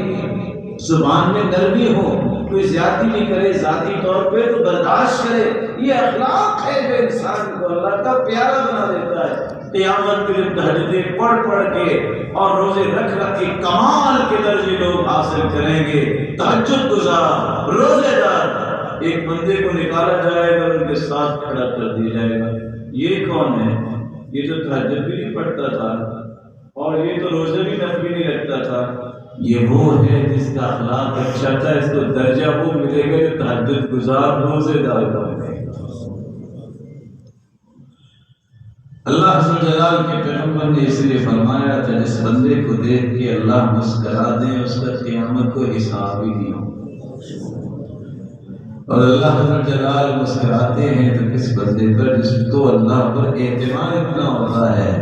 زبان میں نرمی ہو، کوئی زیادتی نہیں کرے، ذاتی طور پہ تو برداشت کرے۔ یہ اخلاق ہے جو انسان کو اللہ کا پیارا بنا دیتا ہے۔ قیامت کے دن تہجدیں پڑھ پڑھ کے اور روزے رکھ رکھ کے کمال کے درجے لوگ حاصل کریں گے۔ تہجد گزار، روزے دار، ایک بندے کو نکالا جائے گا، ان کے ساتھ کھڑا کر دیا جائے گا، یہ کون ہے؟ یہ تو تہجد بھی نہیں پڑھتا تھا اور یہ تو روزے بھی نفلی نہیں رکھتا تھا۔ یہ وہ ہے جس کا اخلاق اچھا تھا، اس کو درجہ وہ ملے گا جو تہجد گزار روزے دار کا ملے گا۔ اللہ عز و جلال کے پیغمبر نے اس لیے فرمایا تھا جس بندے کو دیکھ کے اللہ مسکرا دے اس کا قیامت کو حساب ہی نہیں ہوگا، اور اللہ عز و جلال مسکراتے ہیں تو کس بندے پر جس کو اللہ پر اعتماد اتنا ہوتا ہے،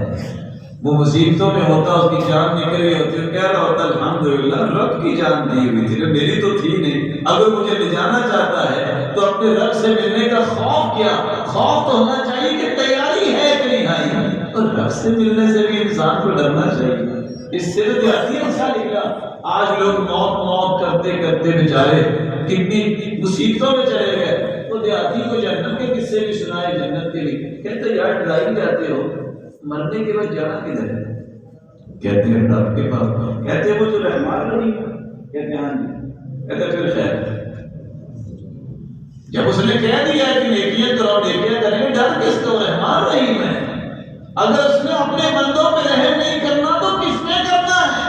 وہ مصیبتوں میں ہوتا اس کی جان نکل گئی ہوتی ہے، کہہ رہا ہوتا الحمدللہ رب کی جان نہیں ہوئی تھی، میری تو تھی نہیں، اگر مجھے لے جانا چاہتا ہے تو اپنے رب سے ملنے کا خوف کیا، خوف تو ہونا چاہیے کہ تیاری ہے کہ نہیں آئی، اور رب سے ملنے سے بھی انسان کو ڈرنا چاہیے، اس سے تو جاتی اچھا نکلا۔ آج لوگ موت موت کرتے کرتے بیچارے کتنی مصیبتوں میں چلے گئے، وہ دیہاتی کو جنت کے قصے بھی سنائے جنت کے لیے، کہتے یار ڈرائی جاتے ہو، مرنے کے بعد جانا کدھر ہے؟ کہتے ہیں رب کے پاس، کہتے ہیں وہ جو رحمان رہی، کہتے ہیں ہاں جی، کہتے پھر خیر، جب اس نے کہہ دیا کہ نیکیاں کرو نیکیاں کریں گے، ڈر کس کو؟ رحمان رحیم ہے، اگر اس نے اپنے بندوں پہ رحم نہیں کرنا تو کس نے کرنا ہے؟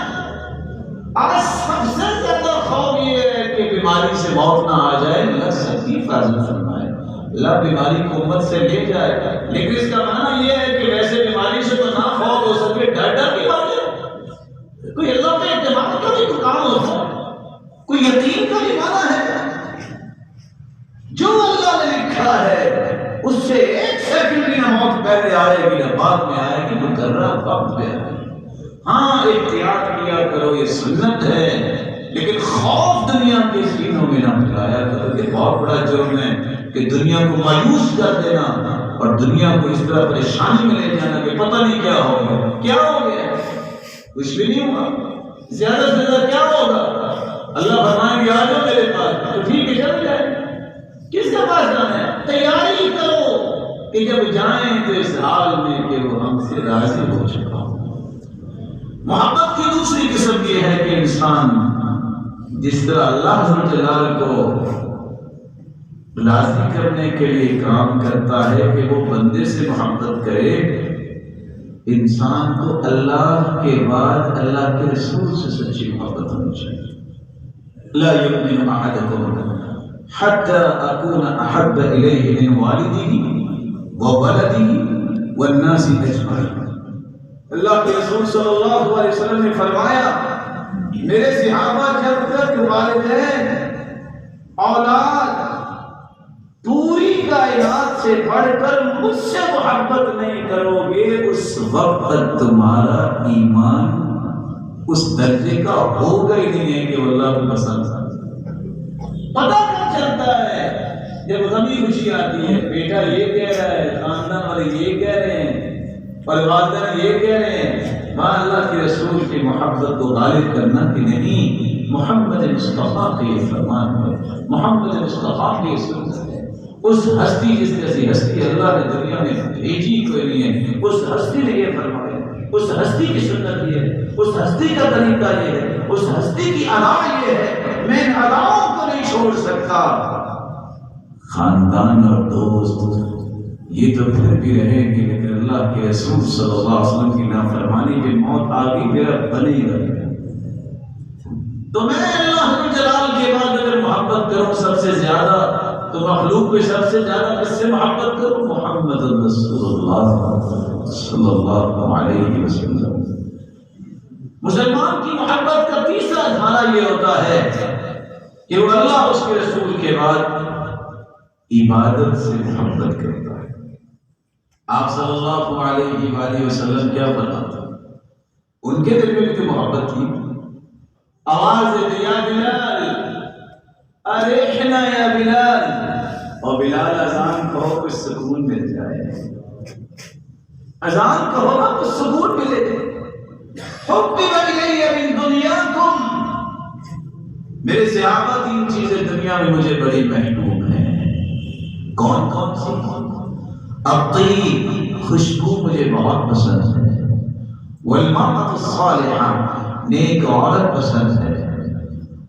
آج سب سے زیادہ خوف یہ ہے کہ بیماری سے موت نہ آ جائے، اللہ سب کی حفاظت فرمائے، اللہ بیماری کو امت سے لے جائے، لیکن اس کا معنی یہ ہے کہ ویسے بیماری سے تو نہ فوت ہو سکے، ڈر ڈر کے مر جائے۔ کوئی اللہ پہ اعتماد کا بھی تو کام ہوتا ہے، کوئی یقین کا بھی معنی ہے، جو اللہ نے لکھا ہے اس سے ایک سیکنڈ کی نہ موت پہلے آئے گی نہ بعد میں آئے گی، مقررہ وقت پہ آئے گی۔ ہاں احتیاط کیا کرو، یہ سنت ہے، لیکن خوف دنیا کے سینوں میں نہ پھیلایا کرو، یہ بہت بڑا جرم ہے کہ دنیا کو مایوس کر دینا اور دنیا کو اس طرح پریشانی میں لے جانا کہ پتہ نہیں کیا ہوگا، کیا ہو گیا، کچھ بھی نہیں ہوگا، زیادہ سے زیادہ کیا ہوگا، اللہ فرمائیں گے آ جاؤ میرے پاس، تو ٹھیک ہے چل جائے، کس کے پاس جانا ہے؟ تیاری کرو کہ جب جائیں تو اس حال میں کہ وہ ہم سے راضی ہو چکا ہو۔ محبت کی دوسری قسم یہ ہے کہ انسان جس طرح اللہ عز و جلال کو راضی کرنے کے لیے کام کرتا ہے کہ وہ بندے سے محبت کرے، انسان کو اللہ کے بعد اللہ کے رسول سے سچی محبت ہونی چاہیے۔ لا یؤمن احدکم حتی اکون احب الیہ من والدہ وولدہ والناس اجمعین۔ اللہ کے رسول صلی اللہ علیہ وسلم نے فرمایا میرے صحابہ جب تک والدین اولاد پوری کائنات سے بڑھ کر مجھ سے محبت نہیں کرو گے، اس وقت تک تمہارا ایمان اس درجے کا ہوگا ہی نہیں ہے کہ اللہ کو پسند ہے۔ پتہ کب چلتا ہے؟ جب غمی خوشی آتی ہے، بیٹا یہ کہہ رہا ہے، خاندان والے یہ کہہ رہے ہیں، والدین یہ کہہ رہے ہیں، ماں اللہ کے رسول کی محبت کو غالب کرنا کہ نہیں، محمد مصطفیٰ کے فرمان ہے، محمد مصطفیٰ کی سنت ہے، اس ہستی جس جیسی ہستی اللہ نے دنیا میں بھیجی کوئی نہیں ہے، اس ہستی نے یہ فرمایا، اس ہستی کی سنت یہ ہے، اس ہستی کا طریقہ یہ ہے، اس ہستی کی ادا یہ ہے، میں ان اداؤں کو نہیں چھوڑ سکتا۔ خاندان اور دوست یہ تو پھر بھی رہے گی، لیکن اللہ کے رسول صلی اللہ علیہ وسلم کی نافرمانی پہ موت آگے میرا بنے گا۔ تو میں اللہ جلال کے بعد اگر محبت کروں سب سے زیادہ تو مخلوق پہ سب سے زیادہ کس سے محبت کروں؟ محمد رسول اللہ صلی اللہ علیہ وسلم۔ مسلمان کی محبت کا تیسرا ادھارہ یہ ہوتا ہے کہ وہ اللہ اس کے رسول کے بعد عبادت سے محبت کرتا ہے۔ آپ صلی اللہ علیہ وآلہ وسلم کیا فرماتے ہیں؟ ان کے دل میں بھی تو محبت تھی، آواز دے یا بلال ارحنا یا بلال، اور بلال اذان کہو تو سکون مل جائے، اذان کہو نا تو سکون ملے۔ حبب الی من دنیاکم، میرے صحابہ تین چیزیں دنیا میں مجھے بڑی محبوب ہیں۔ کون کون سی؟ الطیب، خوشبو مجھے بہت پسند ہے، والمرأة الصالحہ، نیک عورت پسند ہے،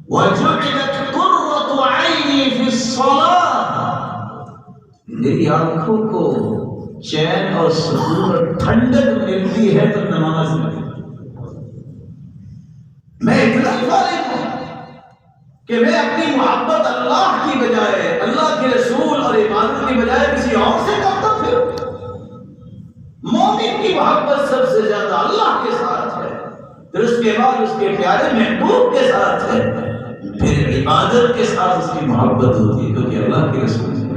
وجعلت قرۃ عینی فی الصلاۃ، میری آنکھوں کو چین اور سکون اور ٹھنڈک ملتی ہے تو نماز میں۔ میں اتنا فارغ ہوں کہ میں اپنی محبت اللہ کی بجائے، اللہ کے رسول اور عبادت کی بجائے کسی اور سے کرتا پھر مومن کی محبت سب سے زیادہ اللہ کے ساتھ ہے، پھر اس کے بعد اس کے پیارے محبوب کے ساتھ ہے، پھر عبادت کے ساتھ اس کی محبت ہوتی ہے کیونکہ اللہ کے رسول سے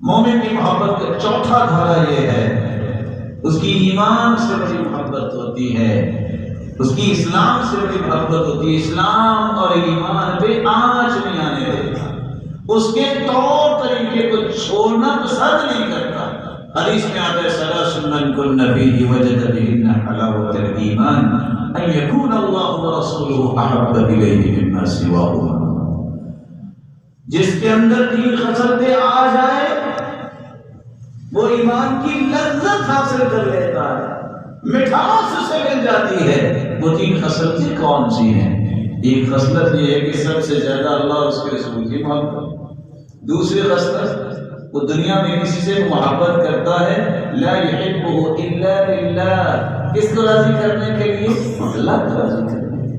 مومن کی محبت کا چوتھا دھارا یہ ہے اس کی ایمان سے بڑی محبت ہوتی ہے، اس کی اسلام سے بڑی محبت ہوتی ہے، اسلام اور ایمان پہ آنچ نہیں آنے دیتا، اس کے طور طریقے کو چھوڑنا پسند نہیں کرتا۔ حدیث میں آتا ہے ثلاث من کن فیہ وجد بہن حلاوۃ الایمان ان یکون اللہ ورسولہ احب الیہ مما سواہما، جس کے اندر تین خصلتیں آ جائے وہ ایمان کی لذت حاصل کر لیتا ہے، مٹھاس اسے مل جاتی ہے۔ وہ تین خصلتیں کون سی ہیں؟ ایک خصلت یہ ہے کہ سب سے زیادہ اللہ اس کے رسول کی محبت، دوسری خصلت وہ دنیا میں کسی سے محبت کرتا ہے لا يحبه الا لله، کس کو راضی کرنے کے لیے؟ اللہ کو راضی کرنے کے لیے۔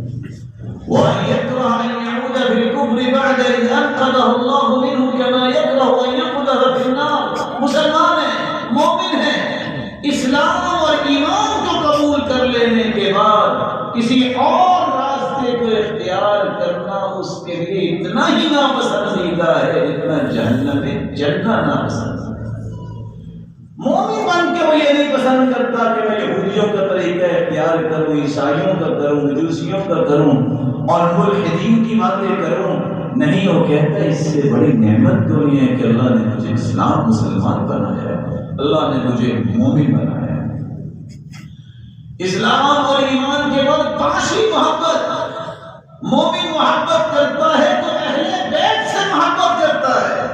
وَأَن يَكْرَهَ أَن يَعُودَ فِي الْكُفْرِ بَعْدَ إِذْ أَنْقَذَهُ اللَّهُ مِنْهُ كَمَا يَكْرَهُ أَن يُقْذَفَ فِي النَّارِ۔ مسلمان ہیں، مومن ہیں، اسلام اور ایمان کو قبول کر لینے کے بعد کسی اور راستے کو اختیار کرنا اس کے لیے اتنا ہی ناپسندیدہ ہے جتنا جہنم میں جلنا ناپسند ہے۔ مومن بن کے وہ یہ نہیں پسند کرتا کہ میں یہودیوں کا طریقہ اختیار کروں، عیسائیوں کا کروں، مجوسیوں کا کروں اور ملحدین کی باتیں کروں، نہیں، وہ کہتا ہے اس سے بڑی نعمت تو نہیں ہے کہ اللہ نے مجھے اسلام مسلمان بنایا ہے، اللہ نے مجھے مومن بنایا ہے۔ اسلام اور ایمان کے بعد پانچویں محبت، مومن محبت کرتا ہے تو اہل بیت سے محبت کرتا ہے،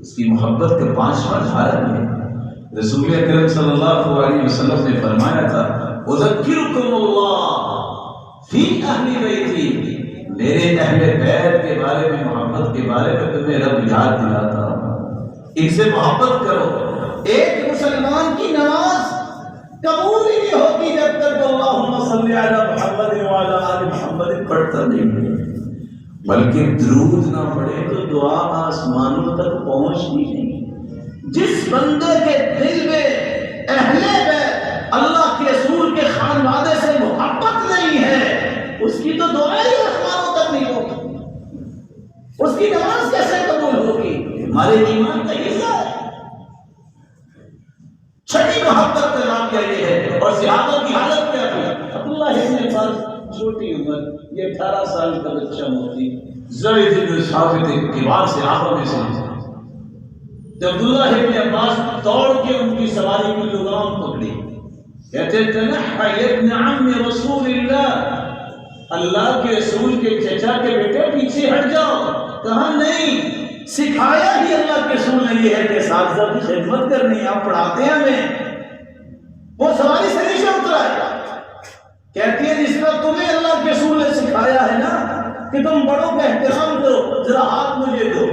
اس کی محبت کا پانچواں دھارا ہے۔ رسول اکرم صلی اللہ علیہ وسلم نے فرمایا تھا اذکرکم اللہ فی اہل بیتی، میرے اہل بیت کے بارے میں، محبت کے بارے میں تمہیں رب یاد دلاتا ہوں، ان سے محبت کرو۔ ایک مسلمان کی نماز قبول ہی نہیں ہوتی جب تک اللہم صلی علی محمد وعلی آل محمد پڑھتا نہیں، بلکہ درود نہ پڑھے تو دعا آسمانوں تک پہنچتی نہیں۔ جس بندے کے دل میں اہل بیت اللہ کے رسول کے خانوادے سے محبت نہیں ہے، اس کی تو دعا ہی آسمانوں تک نہیں ہوگی، اس کی نماز کیسے قبول ہوگی؟ ہمارے ایمان کا حصہ ہے۔ چھٹی محبت کا نام کیا یہ ہے، اور صحابہ کی حالت کیا تھی؟ عبداللہ ابن عباس چھوٹی عمر، یہ 18 سال کا بچہ موتی، زید بن ثابت کبار صحابہ میں سے، جب عبداللہ ابن عباس دوڑ کے ان کی سواری کی لگام پکڑی، کہتے تنحى ابن عم رسول اللہ کے رسول کے چچا کے بیٹے پیچھے ہٹ جاؤ۔ کہا نہیں، سکھایا ہی اللہ کے رسول نے یہ ہے کہ اساتذہ کی خدمت کرنی، آپ پڑھاتے ہیں ہمیں۔ وہ سواری سے نیچے اترا ہے، کہتی ہے جس طرح تمہیں اللہ کے رسول نے سکھایا ہے نا کہ تم بڑوں کا احترام کرو، ذرا ہاتھ مجھے دو۔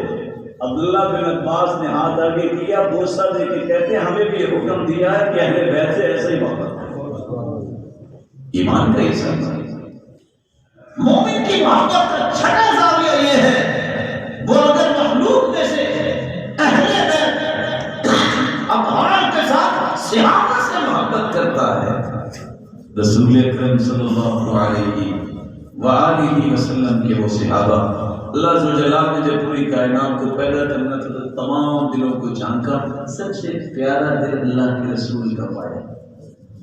عبداللہ بن عباس نے ہاتھ آگے کیا، بوسہ دے کے کہتے ہیں ہمیں بھی یہ حکم دیا ہے کہ اہل بیت سے ایسے ہی محبت کرو۔ ایمان کا حصہ ہے۔ مومن کی محبت کا چھٹا زاویہ یہ ہے، وہ اگر مخلوق میں سے اہل بیت ابرار کے ساتھ صحابہ سے محبت کرتا ہے، رسول اکرم صلی اللہ علیہ وآلہ وسلم کے وہ صحابہ، اللہ عز و جلال نے جب پوری کائنات کو پیدا کرنا تھا تو تمام دلوں کو جھانکا، سب سے پیارا دل اللہ کے رسول کا پایا،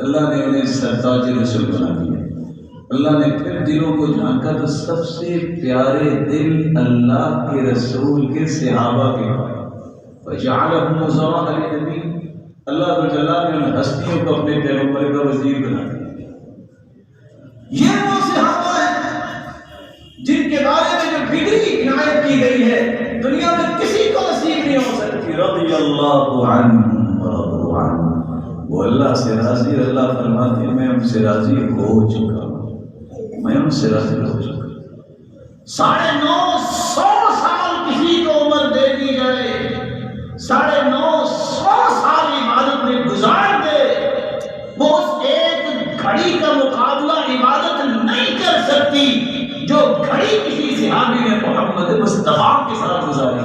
اللہ نے انہیں سرتاج رسول بنا دیا۔ اللہ نے پھر دلوں کو جھانکا تو سب سے پیارے دل اللہ کے رسول کے صحابہ کے پائے، فجعلهم وزراء للنبی، اللہ عز و جلال نے ان ہستیوں کو اپنے پیغمبر کا وزیر بنا دیا۔ یہ وہ صحابہ ہیں جن کے بارے میں جو ڈگری عنایت کی گئی ہے دنیا میں کسی کو نصیب نہیں ہو سکتی۔ رضی اللہ عنہم ورضوا عنہ، وہ اللہ سے راضی، اللہ فرماتے ہیں میں ان سے راضی ہو چکا، میں ان سے راضی ہو چکا۔ 950 سال کسی کو عمر دے دی جائے، 950 سال عبادت میں گزار دے، وہ اس ایک گھڑی کا مقابلہ عبادت نہیں کر سکتی جو گھڑی کسی صحابی نے محمد مصطفیٰ کے ساتھ گزاری۔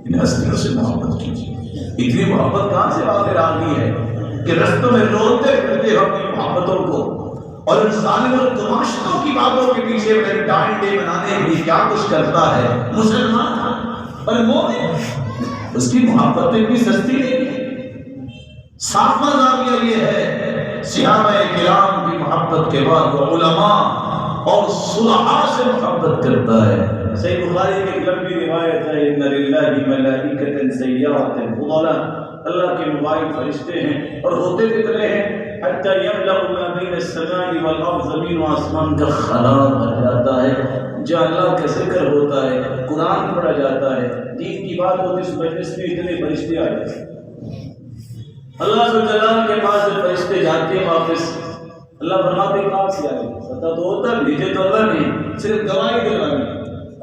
ان ہستیوں سے محبت کیجیے۔ اتنی محبت کہاں سے باہر آ گئی ہے؟ کہ رستوں میں روتے پھرتے ہو اپنی محبتوں کو، اور ان ظالم اور تماشوں کی باتوں کے پیچھے ویلنٹائن ڈے منانے کے لیے کیا کچھ کرتا ہے مسلمان اور مومن، اس کی محبت اتنی سستی نہیں ہے۔ ساتواں زاویہ یہ ہے صحابہ کرام کی محبت کے بعد وہ علماء اور صلحاء سے محبت کرتا ہے۔ صحیح بخاری کی ایک لمبی روایت ہے، ان للہ ملائکۃ سیارۃ فضلا، اللہ کے مبارک فرشتے ہیں اور ہوتے کتنے ہیں، حتی یملأ ما بین السماء والارض، زمین و آسمان کا خلا بھر جاتا ہے جہاں اللہ کا ذکر ہوتا ہے، قرآن پڑھا جاتا ہے، دین کی بات ہوتی ہے، اس مجلس میں اتنے فرشتے آ جاتے ہیں۔ اللہ جلال کے پاس جب فرشتے جاتے ہیں واپس، اللہ فرماتے ہیں کہاں سے آئے؟ پتہ تو ہوتا ہے بھیجے تو اللہ نہیں، صرف گواہی دلوانی۔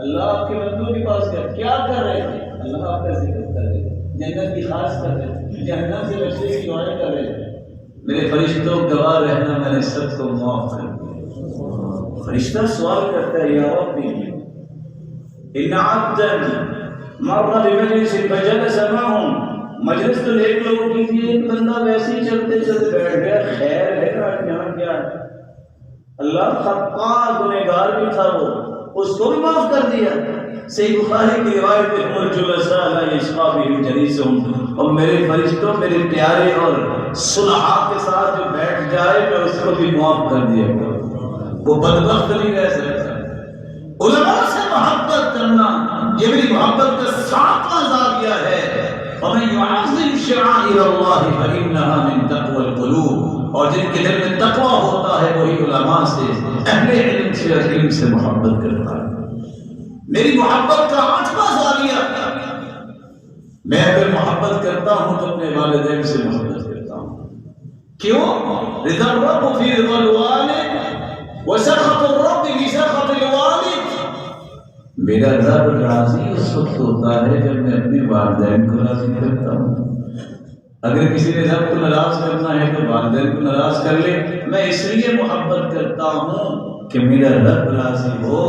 اللہ آپ کے بندوں کے پاس کیا کر رہے تھے؟ اللہ آپ کا ذکر کر رہے تھے، جنت کی خواہش کر رہے تھے، جہنم سے بچنے کی دعائیں کر رہے تھے۔ میرے فرشتوں گواہ رہنا، میں نے سب کو معاف کر دیا۔ فرشتہ سوال کرتا ہے، یا ربی ان عبدا مر بمجلس فجلس معهم، مجلس تو ایک لوگوں کی تھی، ایک بندہ ویسے ہی چلتے چلتے بیٹھ گیا، خیر ہے نا یہاں کیا ہے؟ اللہ خطا گنہگار بھی تھا، وہ اس کو بھی معاف کر دیا۔ صحیح بخاری کی روایت ہے، الجلساء لا یشقی بهم جلیسهم، اور میرے فرشتوں میرے پیارے اور صلحاء کے ساتھ جو بیٹھ جائے میں اس کو بھی معاف کر دیا کروں، وہ بدبخت نہیں رہ سکتا۔ علماء سے محبت کرنا یہ میری محبت کا ساتواں زاویہ ہے۔ وَمَن يُعَظِّمْ شَعَائِرَ اللَّهِ فَإِنَّهَا مِن تَقْوَى الْقُلُوبِ، اور جن کے دل میں تقویٰ ہوتا ہے وہی علماء سے، اہل علم سے، علم سے محبت کرتا ہے۔ میری محبت کا آٹھواں زاویہ، میں اگر محبت کرتا ہوں تو اپنے والدین سے محبت کرتا ہوں۔ کیوں؟ رضا الرب فی رضا الوالد وسخط الرب فی سخط الوالد، میرا رب راضی اس وقت ہوتا ہے جب میں اپنے والدین کو راضی کرتا ہوں۔ اگر کسی نے رب کو ناراض کرنا ہے تو والدین کو ناراض کر لے، میں اس لیے محبت کرتا ہوں کہ میرا رب راضی ہو،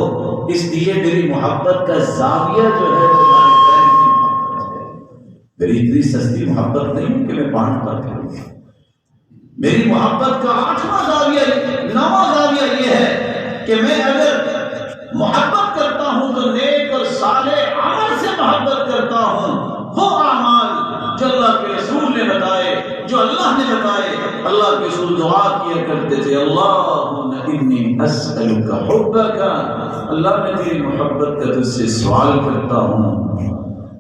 اس لیے میری محبت کا زاویہ جو ہے وہ والدین کی محبت ہے۔ میری اتنی سستی محبت نہیں کہ میں بانٹ پاتا۔ میری محبت کا آٹھواں زاویہ، نواں زاویہ یہ ہے کہ میں اگر محبت کرتا ہوں تو نیک اور صالح عمل سے محبت کرتا ہوں، وہ اعمال جو اللہ کے رسول نے بتائے، جو اللہ نے بتائے۔ اللہ کے رسول دعا کیا کرتے تھے، اللہم انی اسألک حبک، اللہ میں تیری محبت کا تجھ سے سوال کرتا ہوں،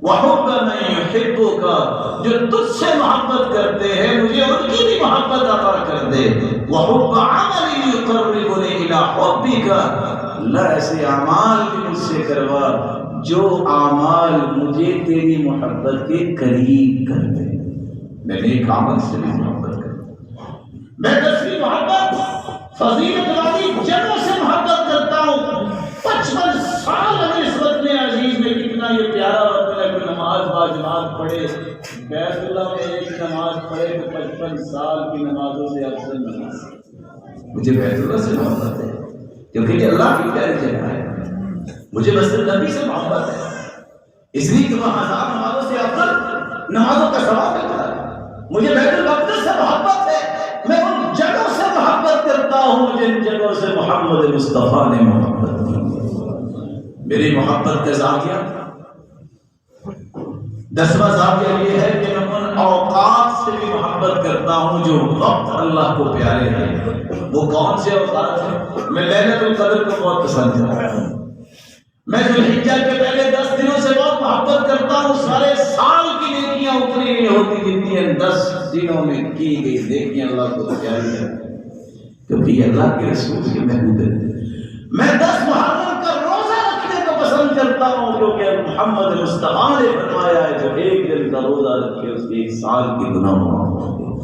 وحب من یحبک، جو تجھ سے محبت کرتے ہیں مجھے ان کی بھی محبت عطا کر دے، وحب عمل یقربنی الی حبک، اللہ ایسے اعمال بھی مجھ سے کروا جو اعمال مجھے تیری محبت کے قریب کر دے۔ میں نیک عمل سے بھی محبت کرتا ہوں، میں دسویں محبت فضیلت والی جگہوں سے محبت کرتا ہوں۔ 55 سال اگر اس وطن عزیز میں کتنا یہ پیارا وطن ہے، کوئی نماز باجماعت پڑھے، بیت اللہ میں ایک نماز پڑھے تو 55 سال کی نمازوں سے افضل نماز۔ مجھے بیت اللہ سے محبت ہے کیونکہ یہ اللہ کی پیاری جگہ ہے، مجھے مسجد نبی سے محبت ہے، اس لیے کہ وہاں 1000 نمازوں سے افضل نمازوں کا ثواب ملتا ہے۔ مجھے بیت المقدس سے محبت ہے، میں ان جگہوں سے محبت کرتا ہوں جن جگہوں سے محمد مصطفیٰ نے محبت کی۔ میری محبت کا زاویہ 10واں زاویہ یہ ہے کہ میں ان اوقات سے بھی محبت کرتا ہوں جو وقت اللہ کو پیارے ہیں۔ وہ کون سے اوقات ہیں؟ میں لیلۃ القدر کو بہت پسند کرتا ہوں، میں ذوالحجہ کے پہلے 10 دنوں سے بہت محبت کرتا ہوں۔ سارے سال کی نیکیاں اتنی نہیں ہوتی جتنی ان 10 دنوں میں کی گئی نیکیاں اللہ کو پیاری ہیں، کیونکہ یہ اللہ کے رسول کی محبوب ہے۔ میں 10 محرم کا روزہ رکھنے کو پسند کرتا ہوں کیونکہ محمد مصطفیٰ نے فرمایا ہے جو ایک دن کا روزہ رکھے اس کے 1 سال کی گناہ معاف ہوتے ہیں۔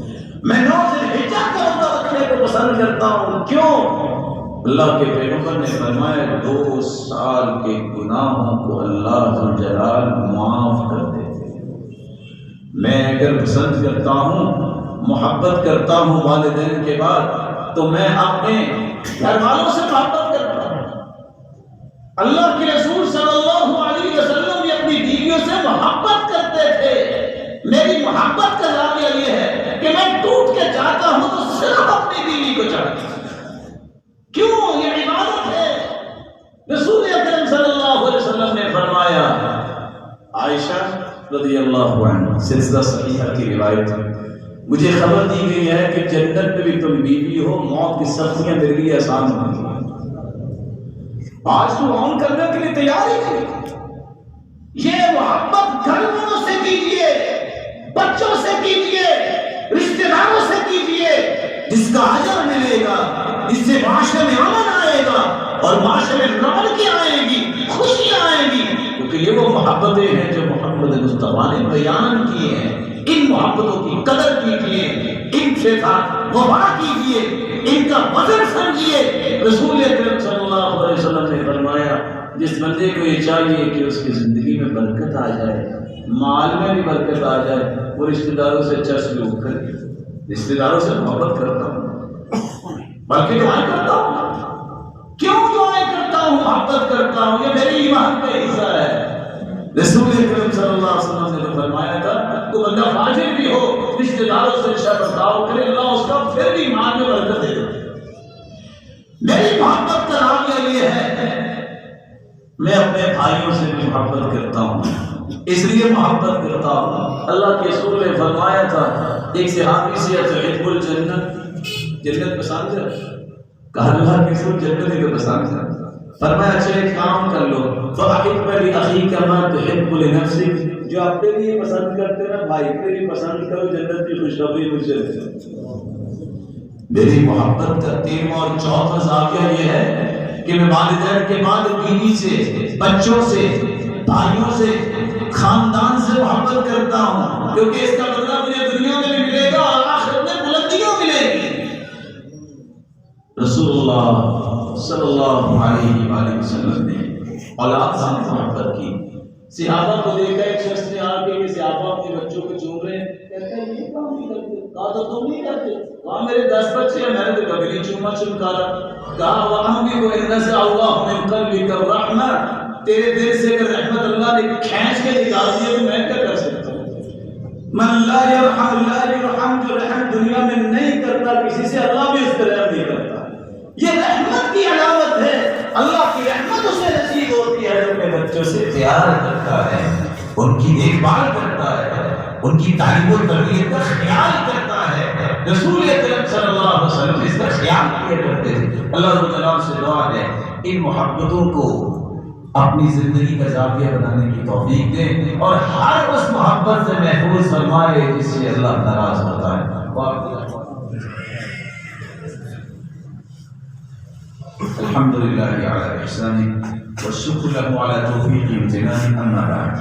میں 9 ذوالحجہ کا روزہ رکھنے کو پسند کرتا ہوں، کیوں؟ اللہ کے پیغمبر نے فرمایا 2 سال کے گناہوں کو اللہ ذوالجلال معاف کر دیتے ہیں۔ میں اگر پسند کرتا ہوں، محبت کرتا ہوں والدین کے بعد، تو میں اپنے گھر والوں سے محبت کرتا ہوں۔ اللہ کے رسول صلی اللہ علیہ وسلم بھی اپنی بیویوں سے محبت کرتے تھے، میری محبت کا زاویہ یہ ہے کہ میں ٹوٹ کے جاتا ہوں تو صرف اپنی بیوی کو چاہتا ہوں. کیوں؟ یہ عبادت ہے. رسول اکرم صلی اللہ علیہ وسلم نے فرمایا، عائشہ رضی اللہ عنہ، سلسلہ صحیحہ کی روایت، مجھے خبر دی گئی ہے کہ جنت میں بھی تم بیوی ہو، موت کی سختیاں میرے لیے آسان ہوں گی. آج تو آن کرنے کے لیے تیار ہی نہیں. یہ محبت گھر والوں سے کیجیے، بچوں سے کیجیے، رشتہ داروں سے کیجیے، جس کا اجر ملے گا، جس سے معاشرے میں امن آئے گا اور معاشرے میں رونقیں آئیں گی، خوشیاں آئیں گی. کیونکہ یہ وہ محبتیں ہیں جو محمد مصطفیٰ نے بیان کیے ہیں. ان محبتوں کی قدر کیجیے، ان سے وفا کیجیے، ان کا وزن سمجھیے. رسول اکرم صلی اللہ علیہ وسلم نے فرمایا، جس بندے کو یہ چاہیے کہ اس کی زندگی میں برکت آ جائے، مال میں بھی برکت آ جائے، وہ رشتہ داروں سے اچھا سلوک کرے. رشتہ داروں سے محبت کرتا ہوں، بلکہ دعائیں کرتا ہوں. کیوں دعائیں کرتا ہوں؟ محبت کرتا ہوں. یہ میری ایمان کا حصہ ہے. رسول اکرم صلی اللہ علیہ وسلم نے فرمایا تھا، تو بندہ فاجر بھی ہو، رشتہ داروں سے اچھا برتاؤ کرے، اللہ اس کا پھر بھی ایمان میں برکت دے گا. میری محبت کا راویہ یہ ہے، میں اپنے بھائیوں سے بھی محبت کرتا ہوں، اس لیے محبت کرتا ہوں. اللہ کے رسول نے فرمایا تھا، ایک صحابی سے تحب الجنت، جنت پسند ہے؟ کہا اللہ کے رسول جنت ہی تو پسند ہے. فرمایا اچھا ایک کام کر لو، فَأَحِبَّ لِأَخِيكَ مَا تُحِبُّ لِنَفْسِكَ، جو اپنے لیے پسند کرتے نا بھائی کے لیے پسند کرو، جنت کی خوشخبری مجھ سے دو. میری محبت کا 13واں اور 14واں زاویہ یہ ہے کہ میں والدین کے بعد بیوی سے، بچوں سے، بھائیوں سے، خاندان سے محبت کرتا ہوں، کیونکہ اس کا بدلہ مجھے دنیا میں بھی ملے گا اور آخرت میں بلندیوں ملے گی. رسول اللہ صلی اللہ علیہ وآلہ وسلم نے اولاد سے محبت کی. صحابہ کو دیکھا، ایک شخص نے آ کے صحابہ اپنے بچوں کو چوم رہے ہیں، کہتے ہیں یہ کام نہیں کرتے. کہا تو تم نہیں کرتے. کہا میرے 10 بچے ہیں، میں نے تو کبھی نہیں چوما چمکارا. کہا وہاں بھی وہ نزع اللہ من قلبک الرحمہ، تیرے دل سے اگر رحمت اللہ نے کھینچ کے نکال دیا تو میں کیا کر سکتا ہوں. من لا یرحم لا یرحم، جو رحم دنیا میں نہیں کرتا کسی سے، اللہ بھی اس طرح نہیں کرتا. یہ رحمت کی علامت ہے. اللہ کی رحمت اسے نصیب ہوتی ہے جو اپنے بچوں سے پیار کرتا ہے، ان کی دیکھ بھال کرتا ہے، ان کی تعلیم و تربیت کا خیال کرتا ہے. رسول اکرم صلی اللہ علیہ وسلم اس کا خیال کیا کرتے تھے. اللہ تعالیٰ سے دعا ہے ان محبتوں کو اپنی زندگی کا زاویہ بنانے کی توفیق دے اور ہر اس محبت سے محفوظ فرمائے جس سے اللہ ناراض ہوتا ہے. الحمد للہ علی احسانہ والشکر له علی توفیق امتنان. اما بعد،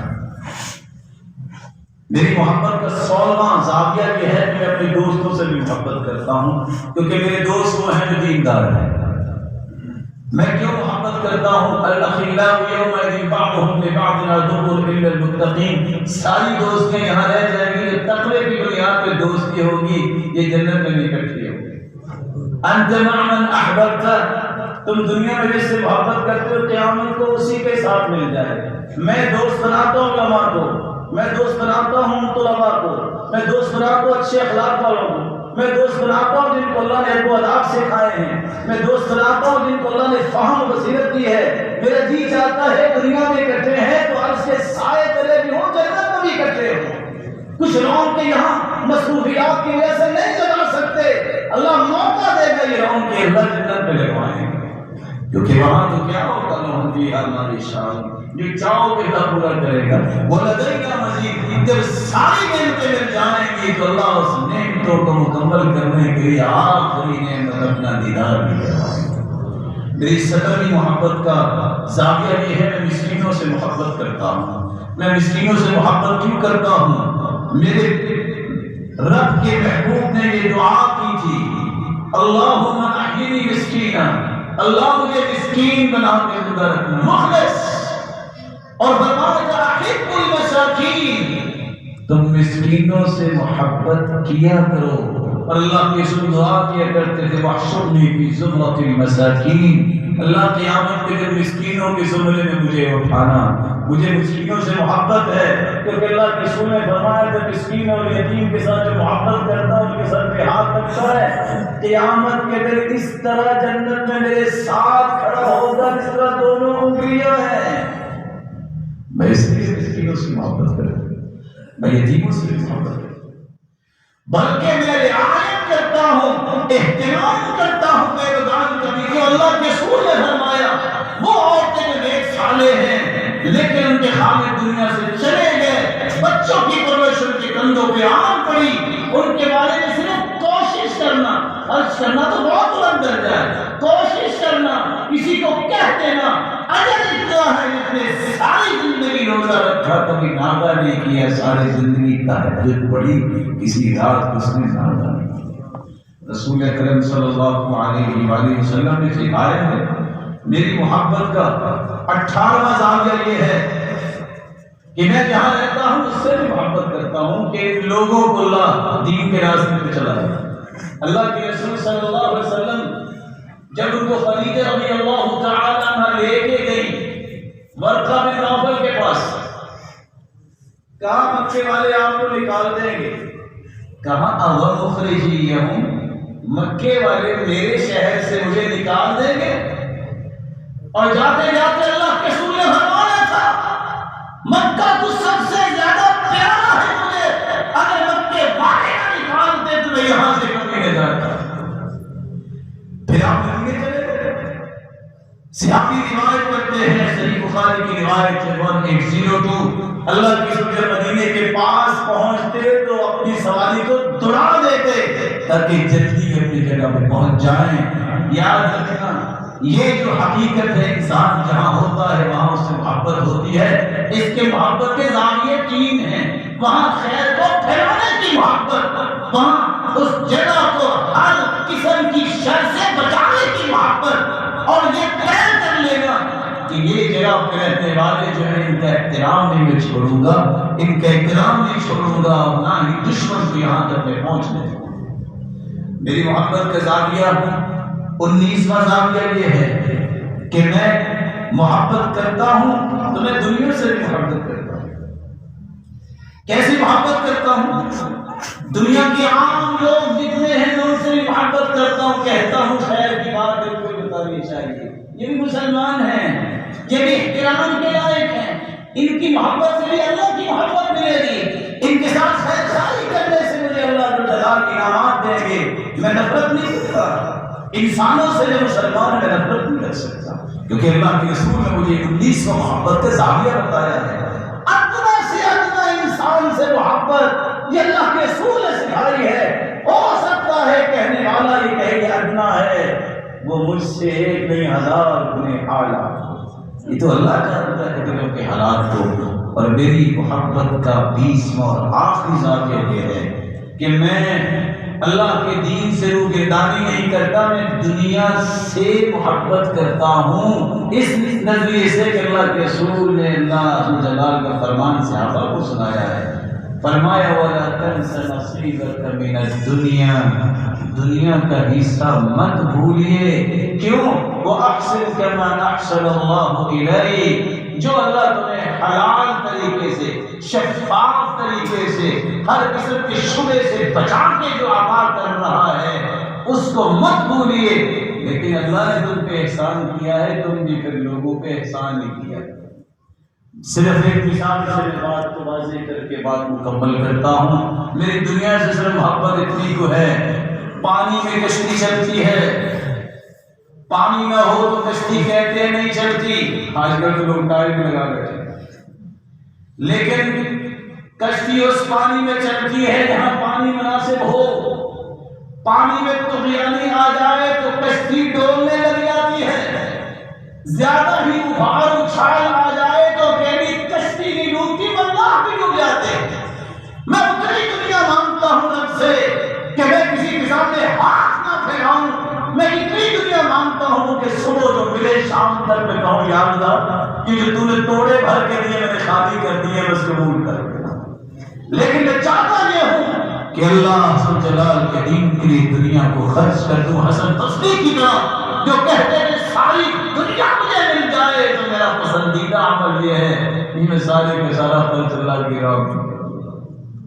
میری محبت کا 16واں زاویہ یہ ہے کہ میں اپنے دوستوں سے بھی محبت کرتا ہوں، کیونکہ میرے دوست وہ ہیں جو دیندار ہیں. میں کیوں محبت کرتا ہوں؟ الاخلاء یومئذ بعضهم لبعض عدو الا المتقین. ساری دوستیں یہاں رہ جائیں گی، جو تقوی کی بنیاد پہ دوستی ہوگی یہ جنت میں بھی اکٹھی ہوگی. انت مع من احببت، تم دنیا میں جس سے محبت کرتے ہو قیامت کو اسی کے ساتھ مل جائے. میں دوست بناتا ہوں علماء کو، میں دوست بناتا ہوں طلباء کو، میں دوست بناتا ہوں اچھے اخلاق والوں کو، میں دوست بناتا ہوں جن کو اللہ نے ادب و آداب سکھائے ہیں، میں دوست بناتا ہوں جن کو اللہ نے فہم و بصیرت دی ہے. میرا جی چاہتا ہے دنیا میں اکٹھے ہیں تو عرش کے سائے تلے بھی ہوں، جنت میں بھی اکٹھے ہوں. کچھ رون کے یہاں مصروفیات کی وجہ سے نہیں لگا سکتے، اللہ موقع دے گا یہ رون کے اللہ جنت میں لگوائیں، کیونکہ وہاں تو کیا ہوگا لہم فیہا ما یشاءون، جو چاہو گے اللہ پورا کرے گا. وَلَدَيْنَا مَزِيدٌ، جب ساری نعمتیں مل جائیں گی تو اللہ اس نعمتوں کو مکمل کرنے کے لیے آخری نعمت اپنا دیدار بھی کرائے گا. میری 17ویں محبت کا زاویہ یہ ہے، میں مسکینوں سے محبت کرتا ہوں. میں مسکینوں سے محبت کیوں کرتا ہوں؟ میرے رب کے محبوب نے یہ دعا کی تھی، اللہم احیینی مسکینا، اللہ مجھے مسکین بنا کے زندہ رکھنا، مخلص. اور فرمایا احب المساکین، تم مسکینوں سے محبت کیا کرو. اور اللہ کی سن دعا کیا کرتے تھے واحشرنی فی زمرۃ المساکین، اللہ قیامت کے دن مسکینوں کے زمرے میں مجھے اٹھانا، مجھے مسکینوں سے محبت ہے، کیونکہ اللہ کے رسول نے فرمایا تھا مسکین اور یتیم کے ساتھ جو محبت کرتا ہے ان کے سر پہ ہاتھ رکھتا ہے قیامت کے دن اس طرح جنت میں میرے ساتھ کھڑا ہوگا جس طرح دونوں انگلیاں ہیں۔ میں اس لیے مسکینوں سے محبت کرتا ہوں، میں یتیموں سے محبت کرتا ہوں، بلکہ میں رعایت کرتا ہوں، اہتمام کرتا ہوں بیگان کا بھی۔ اللہ کے رسول نے فرمایا وہ عورتیں جو نیک صالح ہیں لیکن ان کے خالق دنیا سے چلے گئے، بچوں کی پرورش ان کے کندھوں پہ عام پڑی، ان کے بارے میں صرف کوشش کرنا، عرض کرنا تو بہت بلند درجہ ہے، کوشش کرنا، کسی کو کہہ دینا اجر اتنا ہے جس نے ساری زندگی روزہ رکھا کبھی ناغہ نہیں کیا، ساری زندگی تہجد پڑھی، کسی رات اس نے ناغہ نہیں کیا۔ رسول اکرم صلی اللہ علیہ وآلہ وسلم نے سکھایا ہے، میری محبت کا 18واں زاویہ یہ ہے کہ میں جہاں رہتا ہوں اس سے بھی محبت کرتا ہوں کہ ان لوگوں کو اللہ دین کے راستے پہ چلا جائے۔ اللہ کے رسول صلی اللہ علیہ وسلم جب ان کو خدیجہ رضی اللہ تعالی عنہ لے کے گئی ورقہ بن نوفل کے پاس، کہا مکے والے آپ کو نکال دیں گے، کہا اغم مخرجیہم، مکے والے میرے شہر سے مجھے نکال دیں گے؟ اور جاتے جاتے اللہ کے رسول نے فرمایا تھا مکہ تو سب سے زیادہ پیارا ہے مجھے، اگر مکے والے نہ نکالتے تو میں یہاں سے کبھی نہ جاتا۔ پھر آپ مدینے چلے گئے، صحابی روایت کرتے ہیں، صحیح بخاری کی روایت 1102، اللہ کے رسول مدینے کے پاس پہنچتے تو اپنی سواری کو دوڑا دیتے تاکہ جلدی اپنی جگہ پہ پہنچ جائیں۔ یاد رکھنا یہ جو حقیقت ہے، انسان جہاں ہوتا ہے وہاں اس سے محبت ہوتی ہے۔ اس کے محبت کے زاویے 3 ہیں، وہاں خیر کو پھیلانے کی محبت، وہاں اس جگہ کو ہر قسم کی شر سے بچانے کی محبت، اور یہ طے کر لینا کہ یہ جگہ پہ رہنے والے جو ہیں ان کا احترام نہیں میں چھوڑوں گا، ان کا احترام نہیں چھوڑوں گا، نہ ہی دشمن کو یہاں تک میں پہنچنے دوں گا۔ میری محبت کا زاویہ 19واں زاویہ یہ ہے کہ میں محبت کرتا ہوں تو میں دنیا سے بھی محبت کرتا ہوں۔ کیسی محبت کرتا ہوں؟ دنیا کے عام لوگ جتنے ہیں میں ان سے بھی محبت کرتا ہوں، کہتا ہوں خیر کی بات ان کو بتانی چاہیے، یہ بھی مسلمان ہیں، یہ بھی احترام کے لائق ہیں، ان کی محبت سے بھی اللہ کی محبت ملے گی، ان کے ساتھ خیر خائی کرنے سے مجھے اللہ تعالیٰ کی انعامات دیں گے۔ میں نفرت نہیں کرتا انسانوں سے، جو مسلمان میں نفرت نہیں کر سکتا، کیونکہ اللہ کے رسول نے مجھے 19واں محبت کا زاویہ بتایا ہے۔ ادنا سے ادنا انسان سے محبت یہ اللہ کے رسول نے سکھائی ہے۔ ہو سکتا ہے کہنے والا یہ کہے کہ ادنا ہے، وہ مجھ سے 1 نہیں 1000 گنے اعلیٰ، یہ تو اللہ جانتا ہے دلوں کے حالات کو۔ اور میری محبت کا 20واں اور آخری زاویہ یہ ہے کہ میں اللہ کے دین سے روگردانی نہیں کرتا، میں دنیا سے محبت کرتا ہوں، اس نظریے سے کہ اللہ کے رسول نے اللہ جلال کا فرمان صحابہ کو سنایا ہے، فرمایا وَلَا تَنْسَ نَصِيبَكَ مِنَ الدُّنْيَا، دنیا کا حصہ مت بھولیے، کیوں؟ وَأَحْسِنْ كَمَا أَحْسَنَ اللَّهُ إِلَيْكَ، جو اللہ تمہیں حلال طریقے سے، شفاف طریقے سے، ہر قسم کے شبہ سے بچا کے جو اعمال کر رہا ہے اس کو مت بھولیے۔ لیکن اللہ نے تم پہ احسان کیا ہے، تم بھی پھر لوگوں پہ احسان نہیں کیا۔ صرف ایک مثال سے میں بات کو واضح کر کے بات مکمل کرتا ہوں۔ میری دنیا سے صرف محبت اتنی کو ہے، پانی میں کشتی چلتی ہے، پانی نہ ہو تو کشتی کہتے ہیں نہیں چلتی، آج کل تو لوگ ٹائر میں لگا بیٹھے، لیکن کشتی اس پانی میں چلتی ہے جہاں پانی مناسب ہو۔ پانی میں طغیانی آ جائے تو کشتی ڈولنے لگ جاتی ہے، زیادہ ہی ابھار اچھال آ جائے تو کہنی کشتی نہیں ڈوبتی بندہ بھی ڈوب جاتے ہیں۔ میں اتنی دنیا مانگتا ہوں رب سے کہ میں کسی کے سامنے ہاتھ نہ پھیلاؤں، میں اتنی دنیا مانگتا ہوں کہ صبح جو ملے شام تک میں کہوں یا اللہ کہ جو تو نے توڑے بھر کے دیے میں نے خالی کر دیے، بس قبول کر۔ لیکن میں چاہتا یہ ہوں کہ اللہ ذو جلال کے دین کے لیے دنیا کو خرچ کر دوں. حسن بصری کی طرح جو کہتے ہیں ساری دنیا مجھے مل جائے تو میرا پسندیدہ عمل یہ ہے کہ میں سارے کا سارا خرچ اللہ کی راہ میں.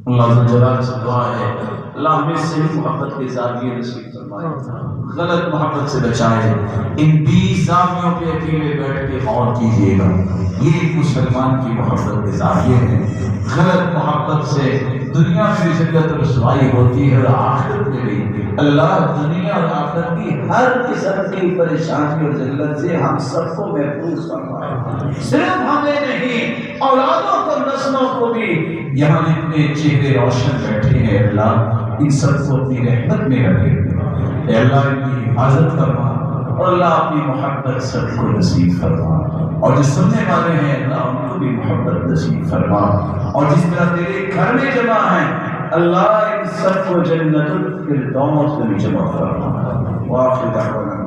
اللہ ذو جلال سے دعا ہے اللہ ہمیں صحیح محبت کے زاویے نصیب فرمائے, غلط محبت سے بچائے. ان 20 زاویوں پہ اکیلے بیٹھ کے غور کیجیے گا, یہ ایک مسلمان کی محبت کے زاویے ہیں. غلط محبت سے دنیا میں بھی ذلت و رسوائی ہوتی ہے اور آخرت میں بھی. اللہ دنیا اور آخرت کی ہر قسم کی پریشانی اور ذلت سے ہم سب کو محفوظ فرمائے. صرف ہمیں نہیں, اولادوں کو, نسلوں کو بھی. یہاں اتنے چہرے روشن بیٹھے ہیں, اللہ ان سب کو اپنی رحمت میں رکھے. اے اللہ ان کی حفاظت فرما اور اللہ اپنی محبت سب کو نصیب فرما. اور جو سننے والے ہیں اللہ ان کو بھی محبت نصیب فرما. اور جس طرح تیرے گھر میں جمع ہیں اللہ ان سب کو جنت الفردوس میں جمع فرما. وآخر دعوانا